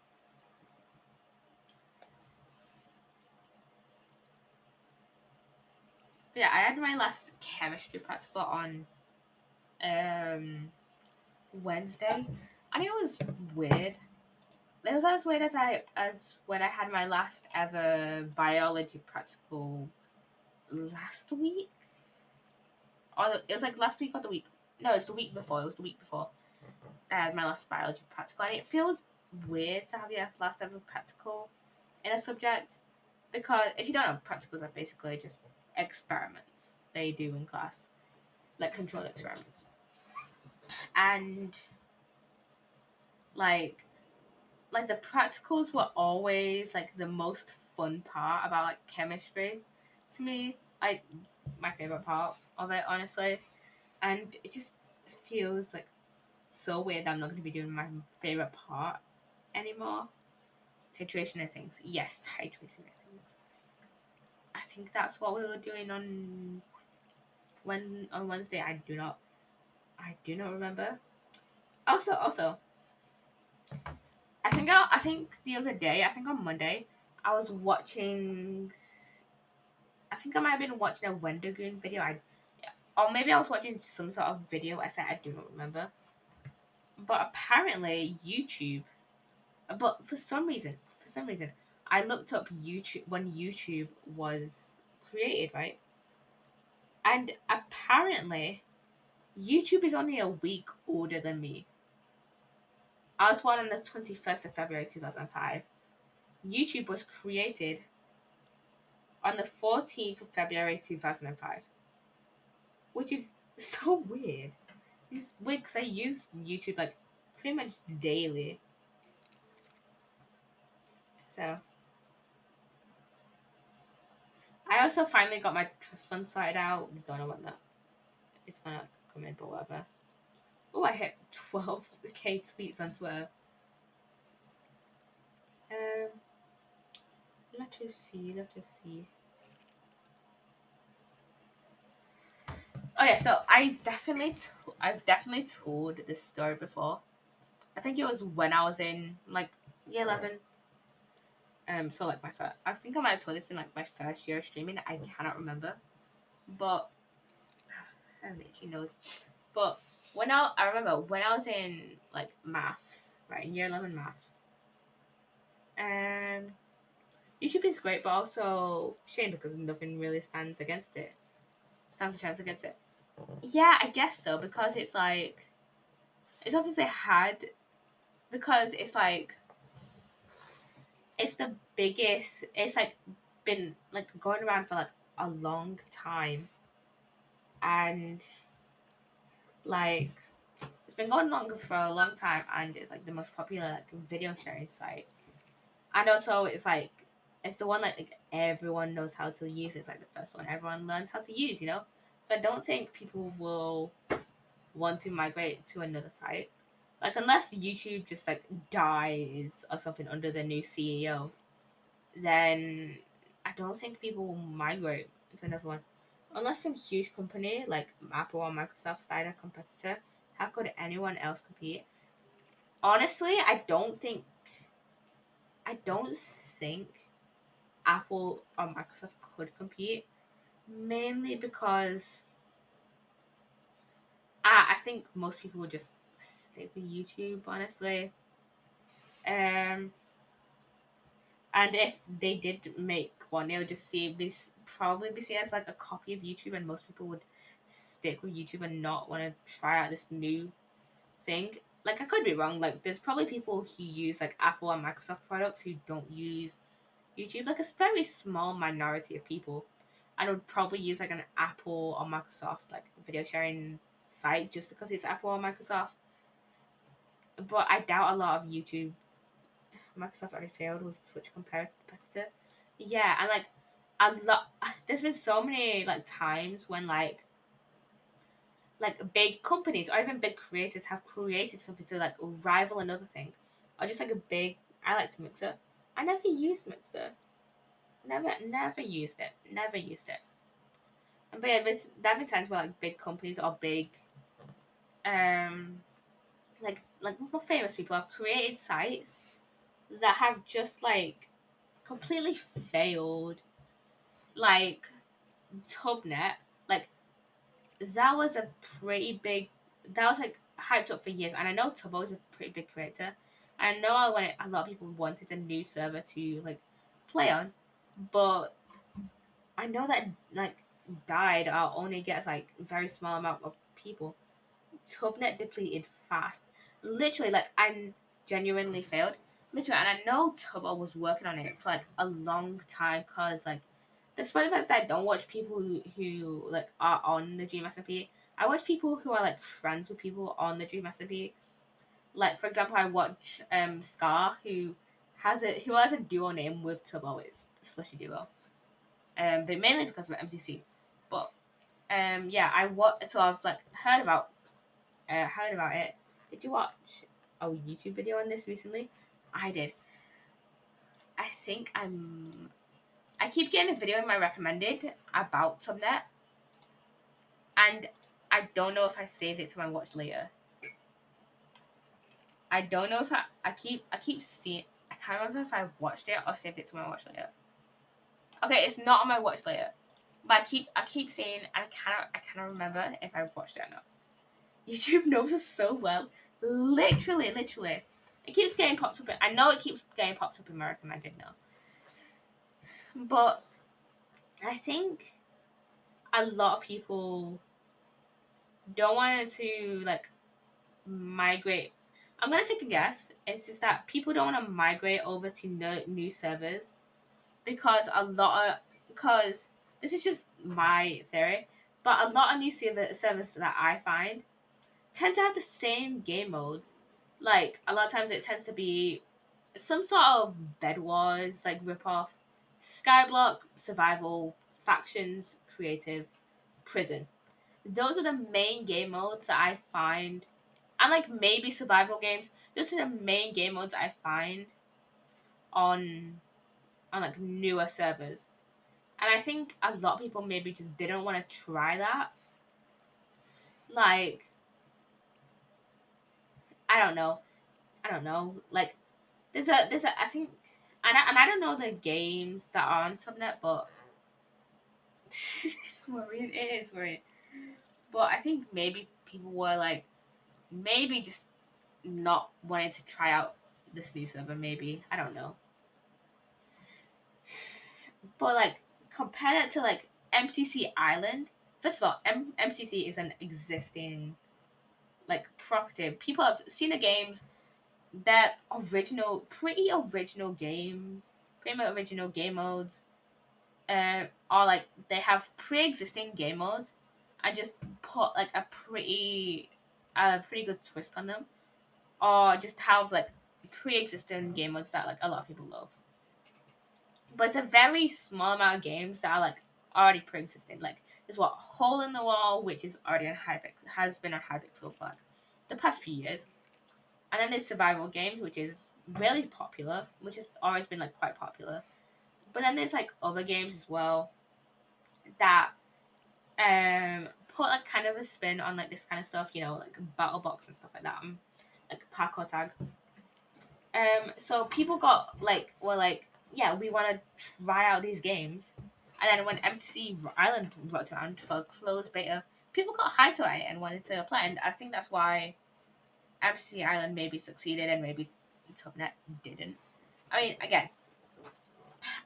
But yeah, I had my last chemistry practical on um Wednesday, and it was weird. It was as weird as when I had my last ever biology practical last week. Or it was like last week or the week. No, it's the week before. It was the week before I had my last biology practical, and it feels weird to have your last ever practical in a subject because if you don't know, practicals are basically just experiments they do in class, like controlled experiments, and like like the practicals were always like the most fun part about like chemistry to me, like my favorite part of it, honestly. And it just feels like so weird that I'm not going to be doing my favorite part anymore. Titration of things. Yes, titration of things. I think that's what we were doing on Wednesday. I do not remember. Also, I think the other day, I think on Monday, I was watching. I think I might have been watching a Wendigoon video. Or maybe I was watching some sort of video. I said I do not remember. But apparently YouTube. But for some reason, I looked up YouTube when YouTube was created, right? And apparently, YouTube is only a week older than me. I was born on the 21st of February 2005. YouTube was created on the 14th of February 2005, which is so weird. It's weird because I use YouTube like pretty much daily. So I also finally got my trust fund sorted out. Don't know when that it's gonna come in, but whatever. Oh, I hit 12k tweets on Twitter. Um, let us see. Let us see. Oh yeah, so I've definitely told this story before. I think it was when I was in like year 11. So like my first, I think I might have told this in like my first year of streaming. I cannot remember, but I don't think she knows. But I remember when I was in like maths, right, in year 11 maths, um, YouTube is great, but also shame because nothing really stands a chance against it. Yeah, I guess so because it's like it's obviously hard because it's like it's the biggest. It's like been like going around for like a long time, and like it's been going longer for a long time, and it's like the most popular like video sharing site. And also, it's the one like everyone knows how to use. It's like the first one everyone learns how to use. So I don't think people will want to migrate to another site, like unless YouTube just like dies or something under the new CEO. Then I don't think people will migrate to another one. Unless some huge company like Apple or Microsoft start a competitor, how could anyone else compete? Honestly, I don't think Apple or Microsoft could compete. Mainly because I think most people would just stick with YouTube, honestly. Um And if they did make one, they would just see this probably be seen as like a copy of YouTube, and most people would stick with YouTube and not want to try out this new thing. Like I could be wrong. Like there's probably people who use like Apple and Microsoft products who don't use YouTube. Like a very small minority of people, and would probably use like an Apple or Microsoft like video sharing site just because it's Apple or Microsoft. But I doubt a lot of YouTube Microsoft already failed with Twitch competitor. Yeah, and like a lot. There's been so many like times when like big companies or even big creators have created something to like rival another thing, or just like a big. I like to Mixer. I never used Mixer. Never used it. Never used it. But yeah, there have been times where like big companies or big um like more famous people have created sites that have just like completely failed. Like Tubnet, like that was a pretty big. That was like hyped up for years, and I know Tubbo is a pretty big creator. I know when a lot of people wanted a new server to like play on, but I know that like died or only gets like a very small amount of people. Tubnet depleted fast. Literally, like I genuinely failed. Literally, and I know Tubbo was working on it for like a long time because like despite the fact that I don't watch people who like are on the Dream SMP, I watch people who are like friends with people on the Dream SMP. Like for example, I watch Scar who has a duo name with Tubbo. It's Slushy Duo. But mainly because of MTC. But yeah, so I've like heard about it. Did you watch a YouTube video on this recently? I did. I think I keep getting a video in my recommended about Tubnet, and I don't know if I saved it to my watch later. I don't know if I keep seeing. I can't remember if I watched it or saved it to my watch later. Okay, it's not on my watch later, but I keep saying I cannot remember if I watched it or not. YouTube knows us so well. Literally. It keeps getting popped up. I know it keeps getting popped up in American. I did know, but I think a lot of people don't want to like migrate. I'm gonna take a guess. It's just that people don't want to migrate over to new servers because because this is just my theory, but a lot of new servers that I find tend to have the same game modes. Like a lot of times, it tends to be some sort of Bed Wars like ripoff, Skyblock, survival, factions, creative, prison. Those are the main game modes that I find, and like maybe survival games. Those are the main game modes I find on like newer servers. And I think a lot of people maybe just didn't want to try that. Like, I don't know. I don't know. Like, there's a I think, and I don't know the games that are on Subnet, but it's worrying. It is worrying. But I think maybe people were like, maybe just not wanting to try out this new server. Maybe I don't know. But like, compare that to like MCC Island. First of all, MCC is an existing like property. People have seen the games. That pretty original games, pretty much original game modes. Or like they have pre-existing game modes, and just put like a pretty good twist on them, or just have like pre-existing game modes that like a lot of people love. But it's a very small amount of games that are like already pre-existing. Like there's what Hole in the Wall, which is already on Hypixel, has been on Hypixel for like the past few years. And then there's survival games, which is really popular, which has always been like quite popular. But then there's like other games as well that put like kind of a spin on like this kind of stuff, like battle box and stuff like that, like parkour tag. So people got like were like, yeah, we want to try out these games, and then when MC Island rolled around for closed beta, people got hyped to it and wanted to play, and I think that's why MC Island maybe succeeded and maybe Tubnet didn't. I mean, again,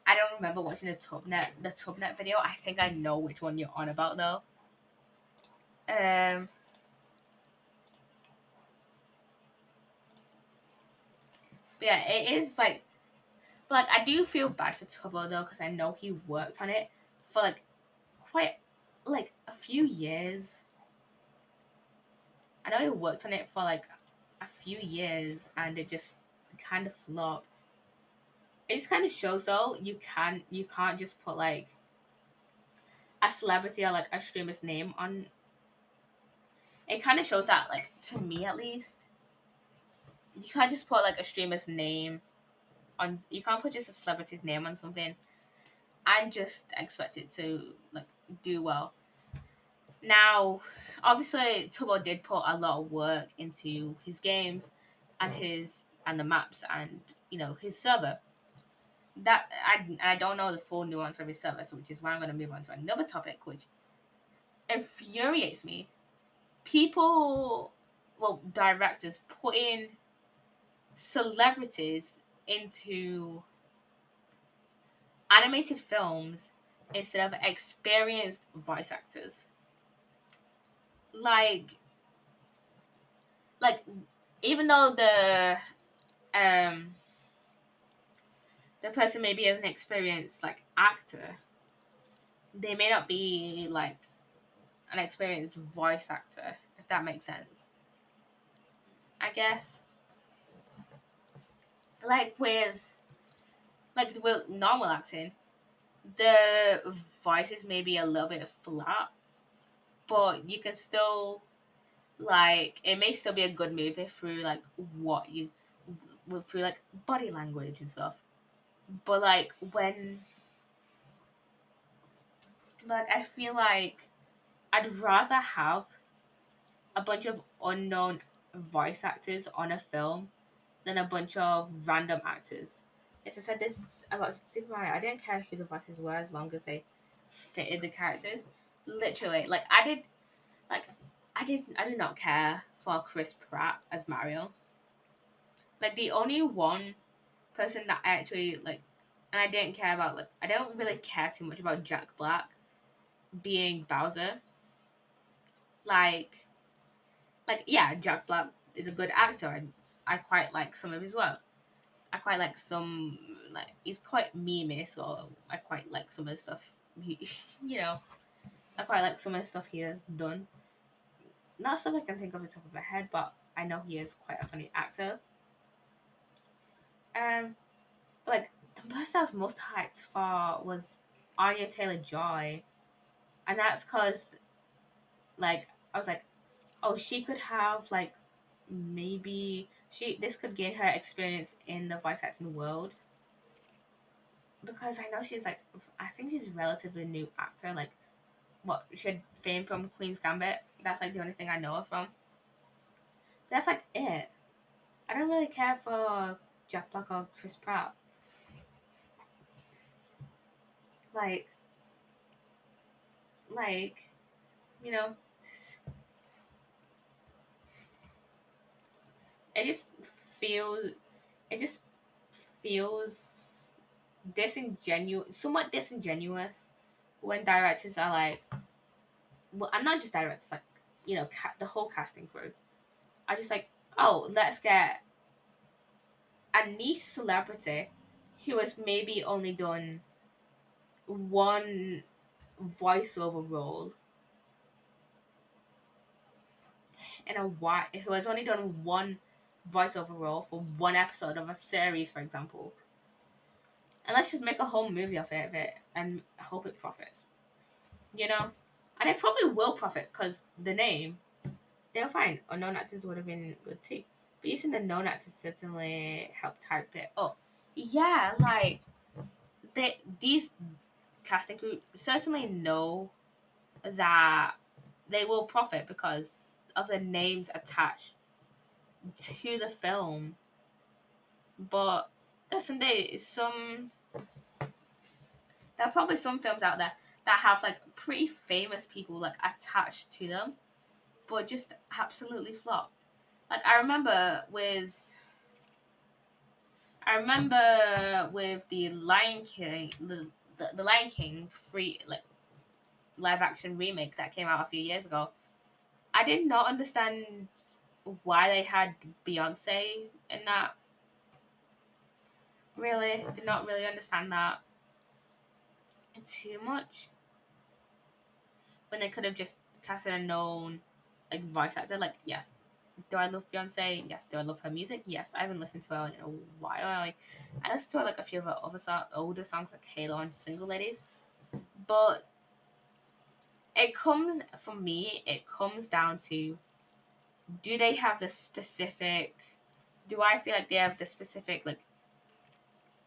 I don't remember watching the Tubnet video. I think I know which one you're on about though. Um, but yeah, it is like, but like I do feel bad for Tubbo though because I know he worked on it for like quite like a few years. I know he worked on it for like a few years and it just kind of flopped. It just kind of shows though you can't just put like a celebrity or like a streamer's name on. It kind of shows that, like, to me at least, you can't just put like a streamer's name on. You can't put just a celebrity's name on something and just expect it to like do well. Now, obviously, Turbo did put a lot of work into his games and the maps and his server. That I don't know the full nuance of his server, so which is why I'm going to move on to another topic, which infuriates me. People, well, directors putting celebrities into animated films instead of experienced voice actors. Like, like even though um the person may be an experienced like actor, they may not be like an experienced voice actor, if that makes sense. I guess like with normal acting, the voices may be a little bit flat, but you can still like it may still be a good movie through like what you through like body language and stuff. But like when like I feel like I'd rather have a bunch of unknown voice actors on a film than a bunch of random actors. As I said this about Super Mario, I didn't care who the voices were as long as they fitted the characters. Literally, like like I did not care for Chris Pratt as Mario. Like the only one person that I actually like, and I didn't care about, like I don't really care too much about Jack Black being Bowser. Like yeah, Jack Black is a good actor. I quite like some of his work. I quite like some, like he's quite memey, so I quite like some of the stuff he you know, I quite like some of the stuff he has done. Not stuff I can think of the top of my head, but I know he is quite a funny actor. Um but like the person I was most hyped for was Anya Taylor Joy. And that's cause like I was like, oh, she could have like, maybe she this could gain her experience in the voice acting world, because I know she's like, I think she's a relatively new actor. Like, what, she had fame from Queen's Gambit. That's like the only thing I know her from. That's like it. I don't really care for Jack Black or Chris Pratt. Like, like you know, it just feels it just feels disingenuous, somewhat disingenuous, when directors are like, well, and not just directors, like the whole casting crew are just like, oh, let's get a niche celebrity who has maybe only done one voiceover role in a while, who has only done one voiceover role for one episode of a series, for example, and let's just make a whole movie of it and hope it profits, you know? And it probably will profit because the name, they're fine. Unknown actors would have been good too. But using the known actors certainly helped hype it up. Yeah, like these casting crew certainly know that they will profit because of the names attached to the film. But there's there are probably some films out there that have like pretty famous people like attached to them, but just absolutely flopped. Like I remember with the Lion King, the Lion King free like live action remake that came out a few years ago. I did not understand why they had Beyonce in that. Really, did not really understand that too much. When they could have just casted a known like voice actor. Like, yes, do I love Beyonce? Yes. Do I love her music? Yes. I haven't listened to her in a while. I listened to her like a few of her older songs like Halo and Single Ladies. But it comes for me. It comes down to, do they have the specific? Do I feel like they have the specific like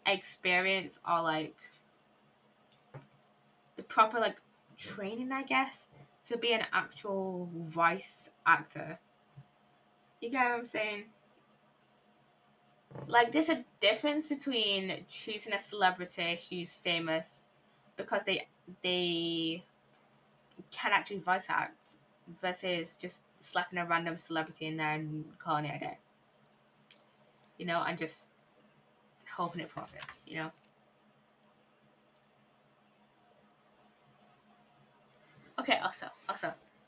experience, or like the proper like training, I guess, to be an actual voice actor? You get what I'm saying? Like, there's a difference between choosing a celebrity who's famous because they can actually voice act, versus just slapping a random celebrity in there and calling it a day, and just hoping it profits. Okay, also,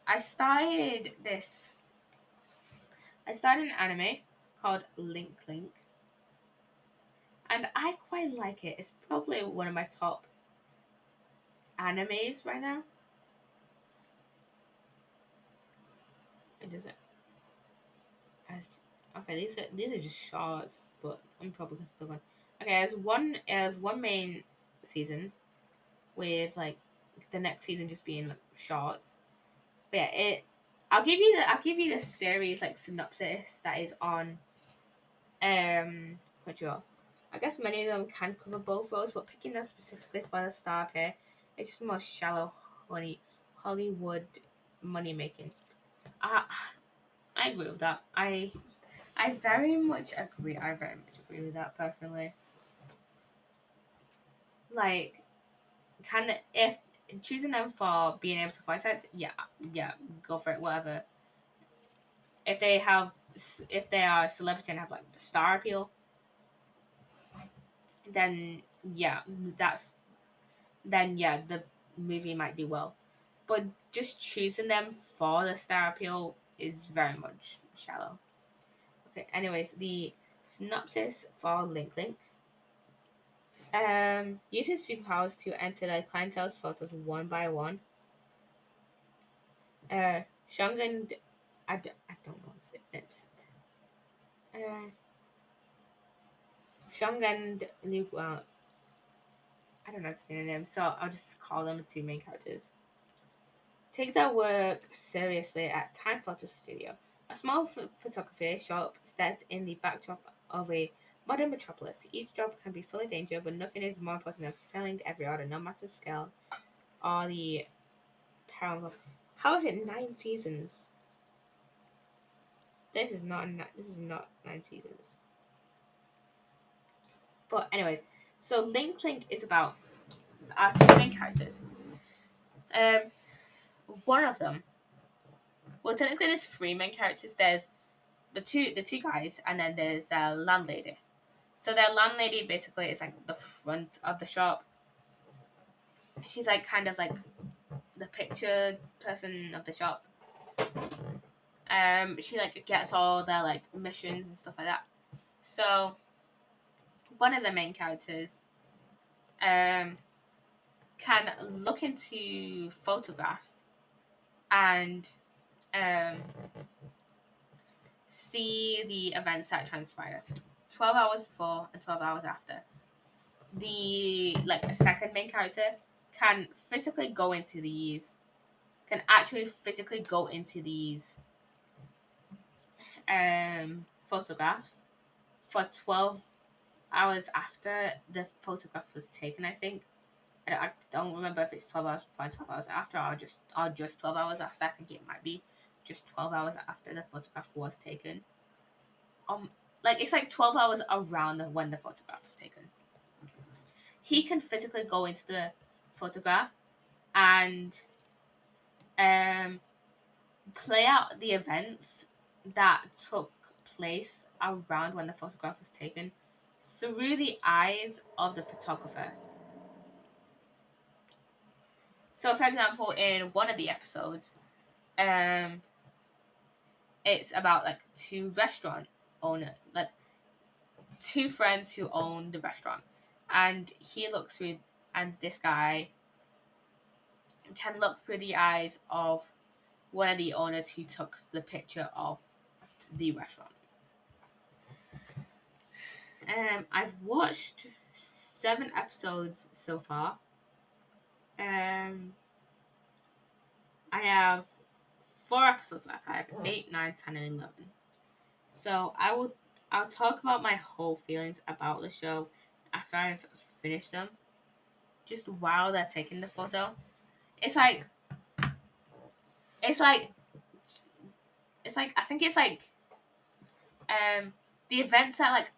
I started this. I started an anime called Link Link, and I quite like it. It's probably one of my top animes right now. It doesn't. As Okay, these are just shorts, but I'm probably still going. Okay, as one main season with like the next season just being like shorts. But yeah, I'll give you the series like synopsis that is on Crunchyroll. I guess many of them can cover both roles, but picking them specifically for the star pair is just more shallow Hollywood money making. I I agree with that. I very much agree. I very much agree with that personally. Like, can if choosing them for being able to voice act, yeah, yeah, go for it. Whatever. If they have, if they are a celebrity and have like the star appeal, then yeah, that's then yeah, the movie might do well. But just choosing them for the star appeal is very much shallow. Okay. Anyways, the synopsis for Link Link. Using superpowers to enter the clientele's photos one by one. Shungan, I don't know what's it. Uh, Shungan Luke. I don't know the name, so I'll just call them the two main characters. Take their work seriously at Time Photo Studio, a small photography shop set in the backdrop of a modern metropolis. Each job can be full of danger, but nothing is more important than fulfilling every order, no matter the scale or the peril. How is it 9 seasons? This is not 9 seasons. But anyways, so Link Link is about our two main characters. Um, one of them. Well, technically, there's three main characters. There's the two guys, and then there's the landlady. So their landlady basically is like the front of the shop. She's like kind of like the picture person of the shop. She like gets all their like missions and stuff like that. So one of the main characters um can look into photographs and um see the events that transpire 12 hours before and 12 hours after. The like a second main character can physically go into these can actually physically go into these photographs for 12 hours after the photograph was taken, I think. I don't remember if it's 12 hours before and 12 hours after, or just 12 hours after. I think it might be just 12 hours after the photograph was taken. Like it's like 12 hours around when the photograph was taken. He can physically go into the photograph and um play out the events that took place around when the photograph was taken through the eyes of the photographer. So, for example, in one of the episodes, um, it's about like two restaurant owner, like two friends who own the restaurant, and he looks through, and this guy can look through the eyes of one of the owners who took the picture of the restaurant. I've watched 7 episodes so far. Um, I have 4 episodes left. I have 8, 9, 10, and 11. So I'll talk about my whole feelings about the show after I've finished them. Just while they're taking the photo, it's like it's like it's like I think it's like the events that like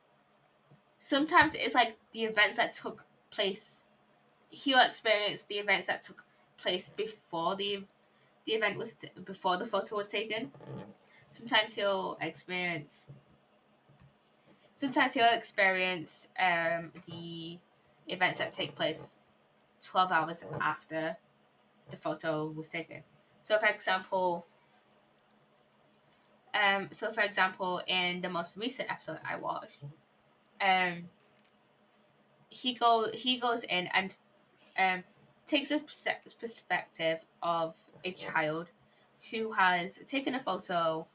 sometimes it's like the events that took place. He'll experience the events that took place before the event was before the photo was taken. Sometimes he'll experience sometimes he'll experience the events that take place 12 hours after the photo was taken. So for example, in the most recent episode I watched, um he goes in and um takes a perspective of a child who has taken a photo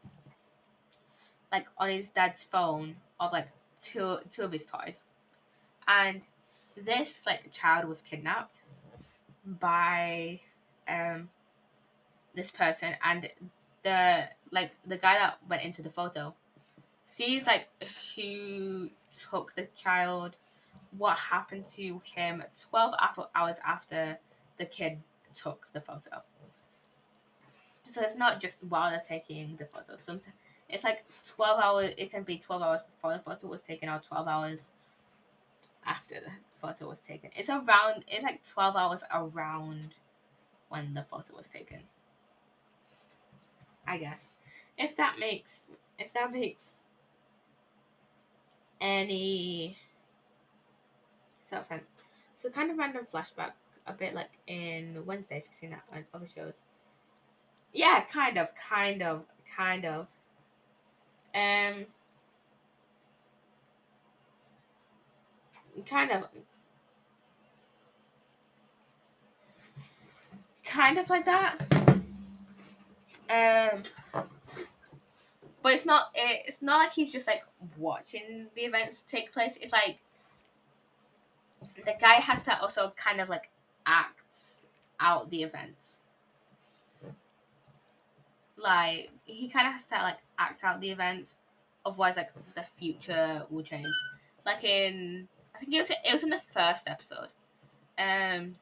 like on his dad's phone of like two of his toys, and this like child was kidnapped by um this person, and the guy that went into the photo sees like who took the child, what happened to him 12 hours after the kid took the photo. So it's not just while they're taking the photo. Sometimes It's like 12 hours. It can be 12 hours before the photo was taken or 12 hours after the photo was taken. It's around. It's like 12 hours around when the photo was taken. I guess if that makes any sort of sense. So kind of random flashback, a bit like in Wednesday. If you've seen that on other shows. Yeah, kind of. Um, kind of, kind of like that. Um, but it's not. It's not like he's just like watching the events take place. It's like the guy has to also kind of like act out the events. Like he kind of has to like act out the events, otherwise like the future will change. Like in I think it was in the first episode. Um,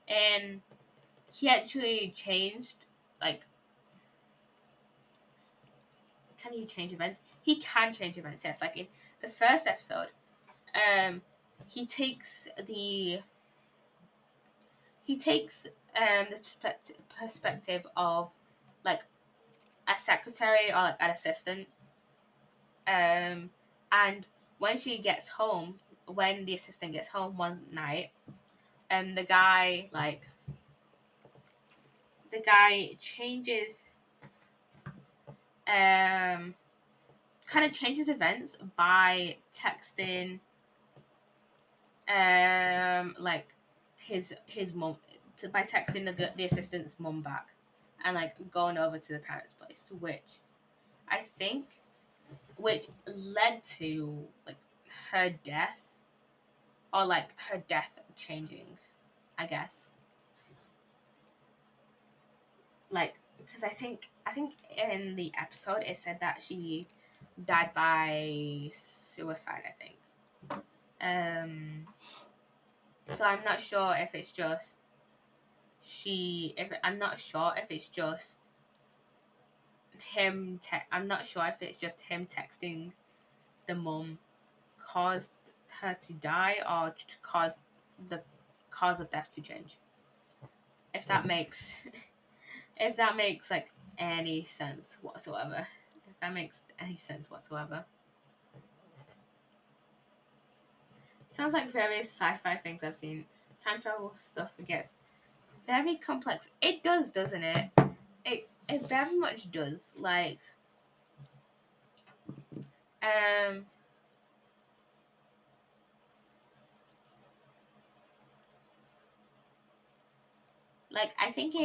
and he actually changed like can he change events? He can change events. Yes, like in the first episode, um, he takes the he takes the perspective of like a secretary or like an assistant. And when the assistant gets home one night, the guy changes um kind of changes events by texting like his mom by texting the assistant's mom back and like going over to the parents' place, I think which led to like her death or like her death changing, I guess. Like because I think in the episode it said that she died by suicide, I think. Um so I'm not sure if it's just she if I'm not sure if it's just I'm not sure if it's just him texting the mum caused her to die or caused the cause of death to change. If that makes if that makes like any sense whatsoever. If that makes any sense whatsoever. Sounds like various sci-fi things I've seen. Time travel stuff gets very complex. It does, doesn't it? It very much does. Um I think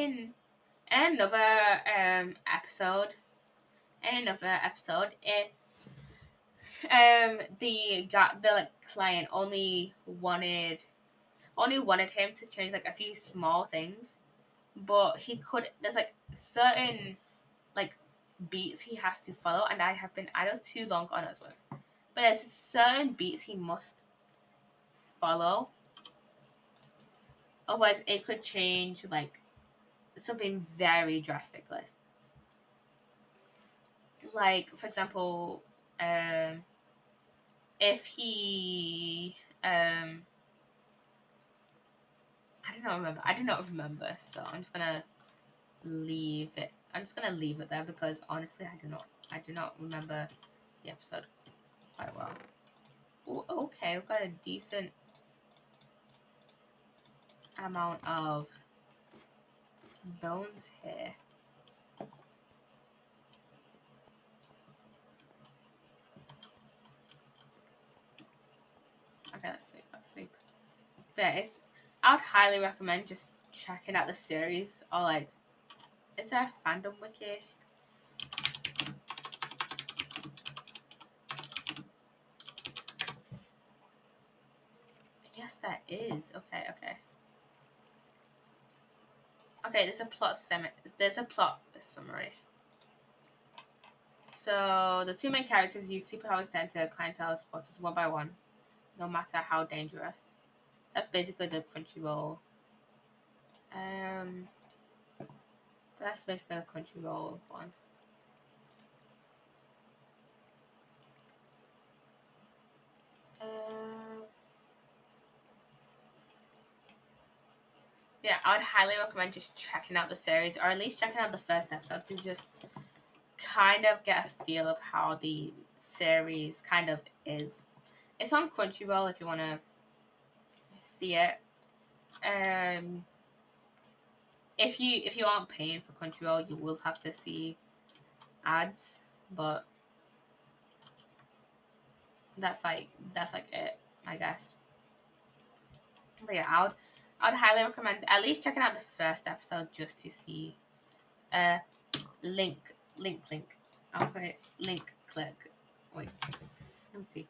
another episode it the like client only wanted him to change like a few small things, but he could there's like certain like beats he has to follow, and I have been idle too long on Ozwork. But there's certain beats he must follow, otherwise it could change like something very drastically. Like for example, if he I do not remember, so I'm just gonna leave it there because honestly I do not remember the episode quite well. Ooh, okay, we've got a decent amount of bones here. Okay, let's sleep. But yeah, I would highly recommend just checking out the series or like is there a fandom wiki? Yes, there is. Okay. Okay, there's a plot summary. So the two main characters use superpowers to enter clientele's forces one by one, no matter how dangerous. That's basically the Crunchyroll. Um, that's basically a Crunchyroll one. I would highly recommend just checking out the series, or at least checking out the first episode to just kind of get a feel of how the series kind of is. It's on Crunchyroll if you want to see it. Um, if you aren't paying for Crunchyroll, you will have to see ads, but that's like it, I guess. But yeah, I would highly recommend at least checking out the first episode just to see. Uh, link. I'll put it link click. Wait, let me see.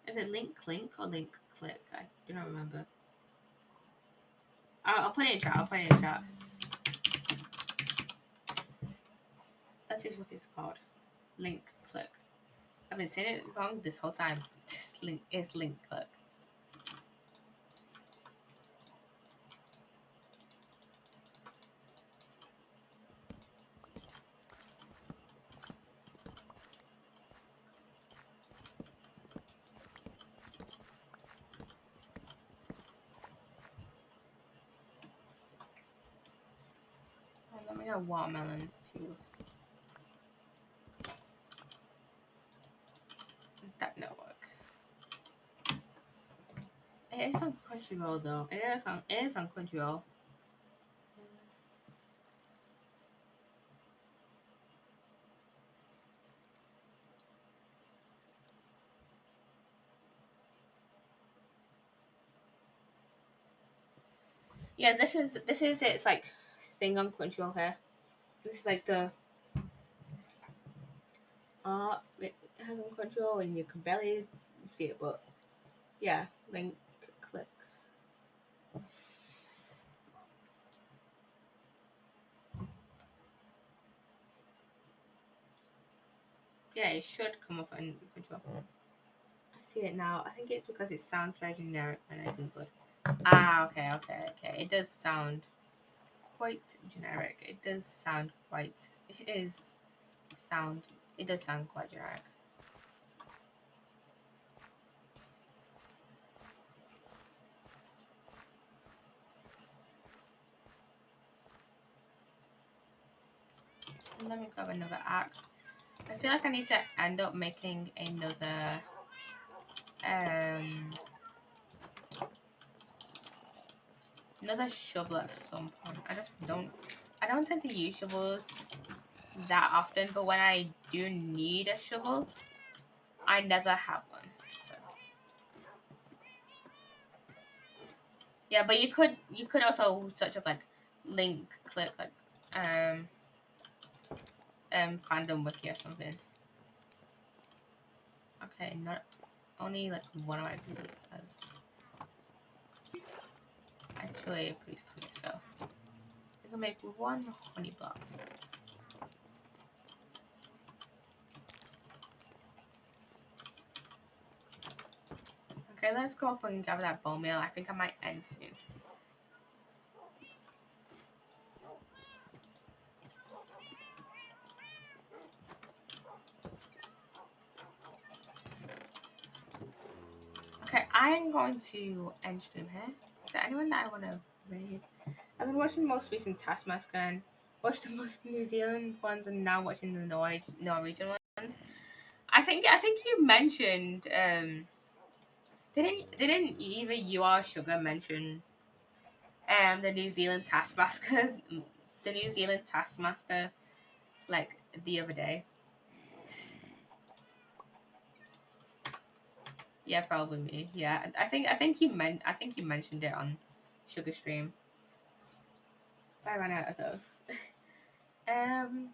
Is it link clink or link click? I do not remember. I'll put it in chat. I'll put it in chat. That is what it's called. Link click. I've been saying it wrong this whole time. It's link click. Let me have watermelons too. That no work. It is on Crunchyroll though. It is on Crunchyroll. Yeah, this is its like thing on Crunchyroll here. This is like the it has on Crunchyroll and you can barely see it, but yeah, link click. Yeah, it should come up on Crunchyroll. I see it now. I think it's because it sounds very generic when I Google it. Ah, okay. It does sound quite generic. It does sound quite. It is sound. It does sound quite generic. Let me grab another axe. I feel like I need to end up making another shovel at some point. I don't tend to use shovels that often, but when I do need a shovel, I never have one. So yeah, but you could also search up like link click like um fandom wiki or something. Okay, not only like one of my bees as actually produced honey, so I can make one honey block. Okay, let's go up and gather that bone meal. I think I might end soon. Okay, I am going to end stream here. Is there anyone that I want to raid? I've been watching the most recent Taskmaster and watched the most New Zealand ones and now watching the Norwegian ones. I think you mentioned didn't either you or Sugar mention the New Zealand Taskmaster the New Zealand Taskmaster like the other day? Yeah, probably me. Yeah, I think you mentioned it on Sugar Stream. I ran out of those. um.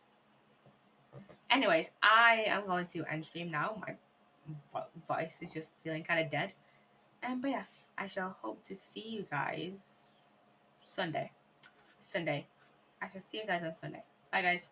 Anyways, I am going to end stream now. My voice is just feeling kind of dead. But yeah, I shall hope to see you guys Sunday. I shall see you guys on Sunday. Bye, guys.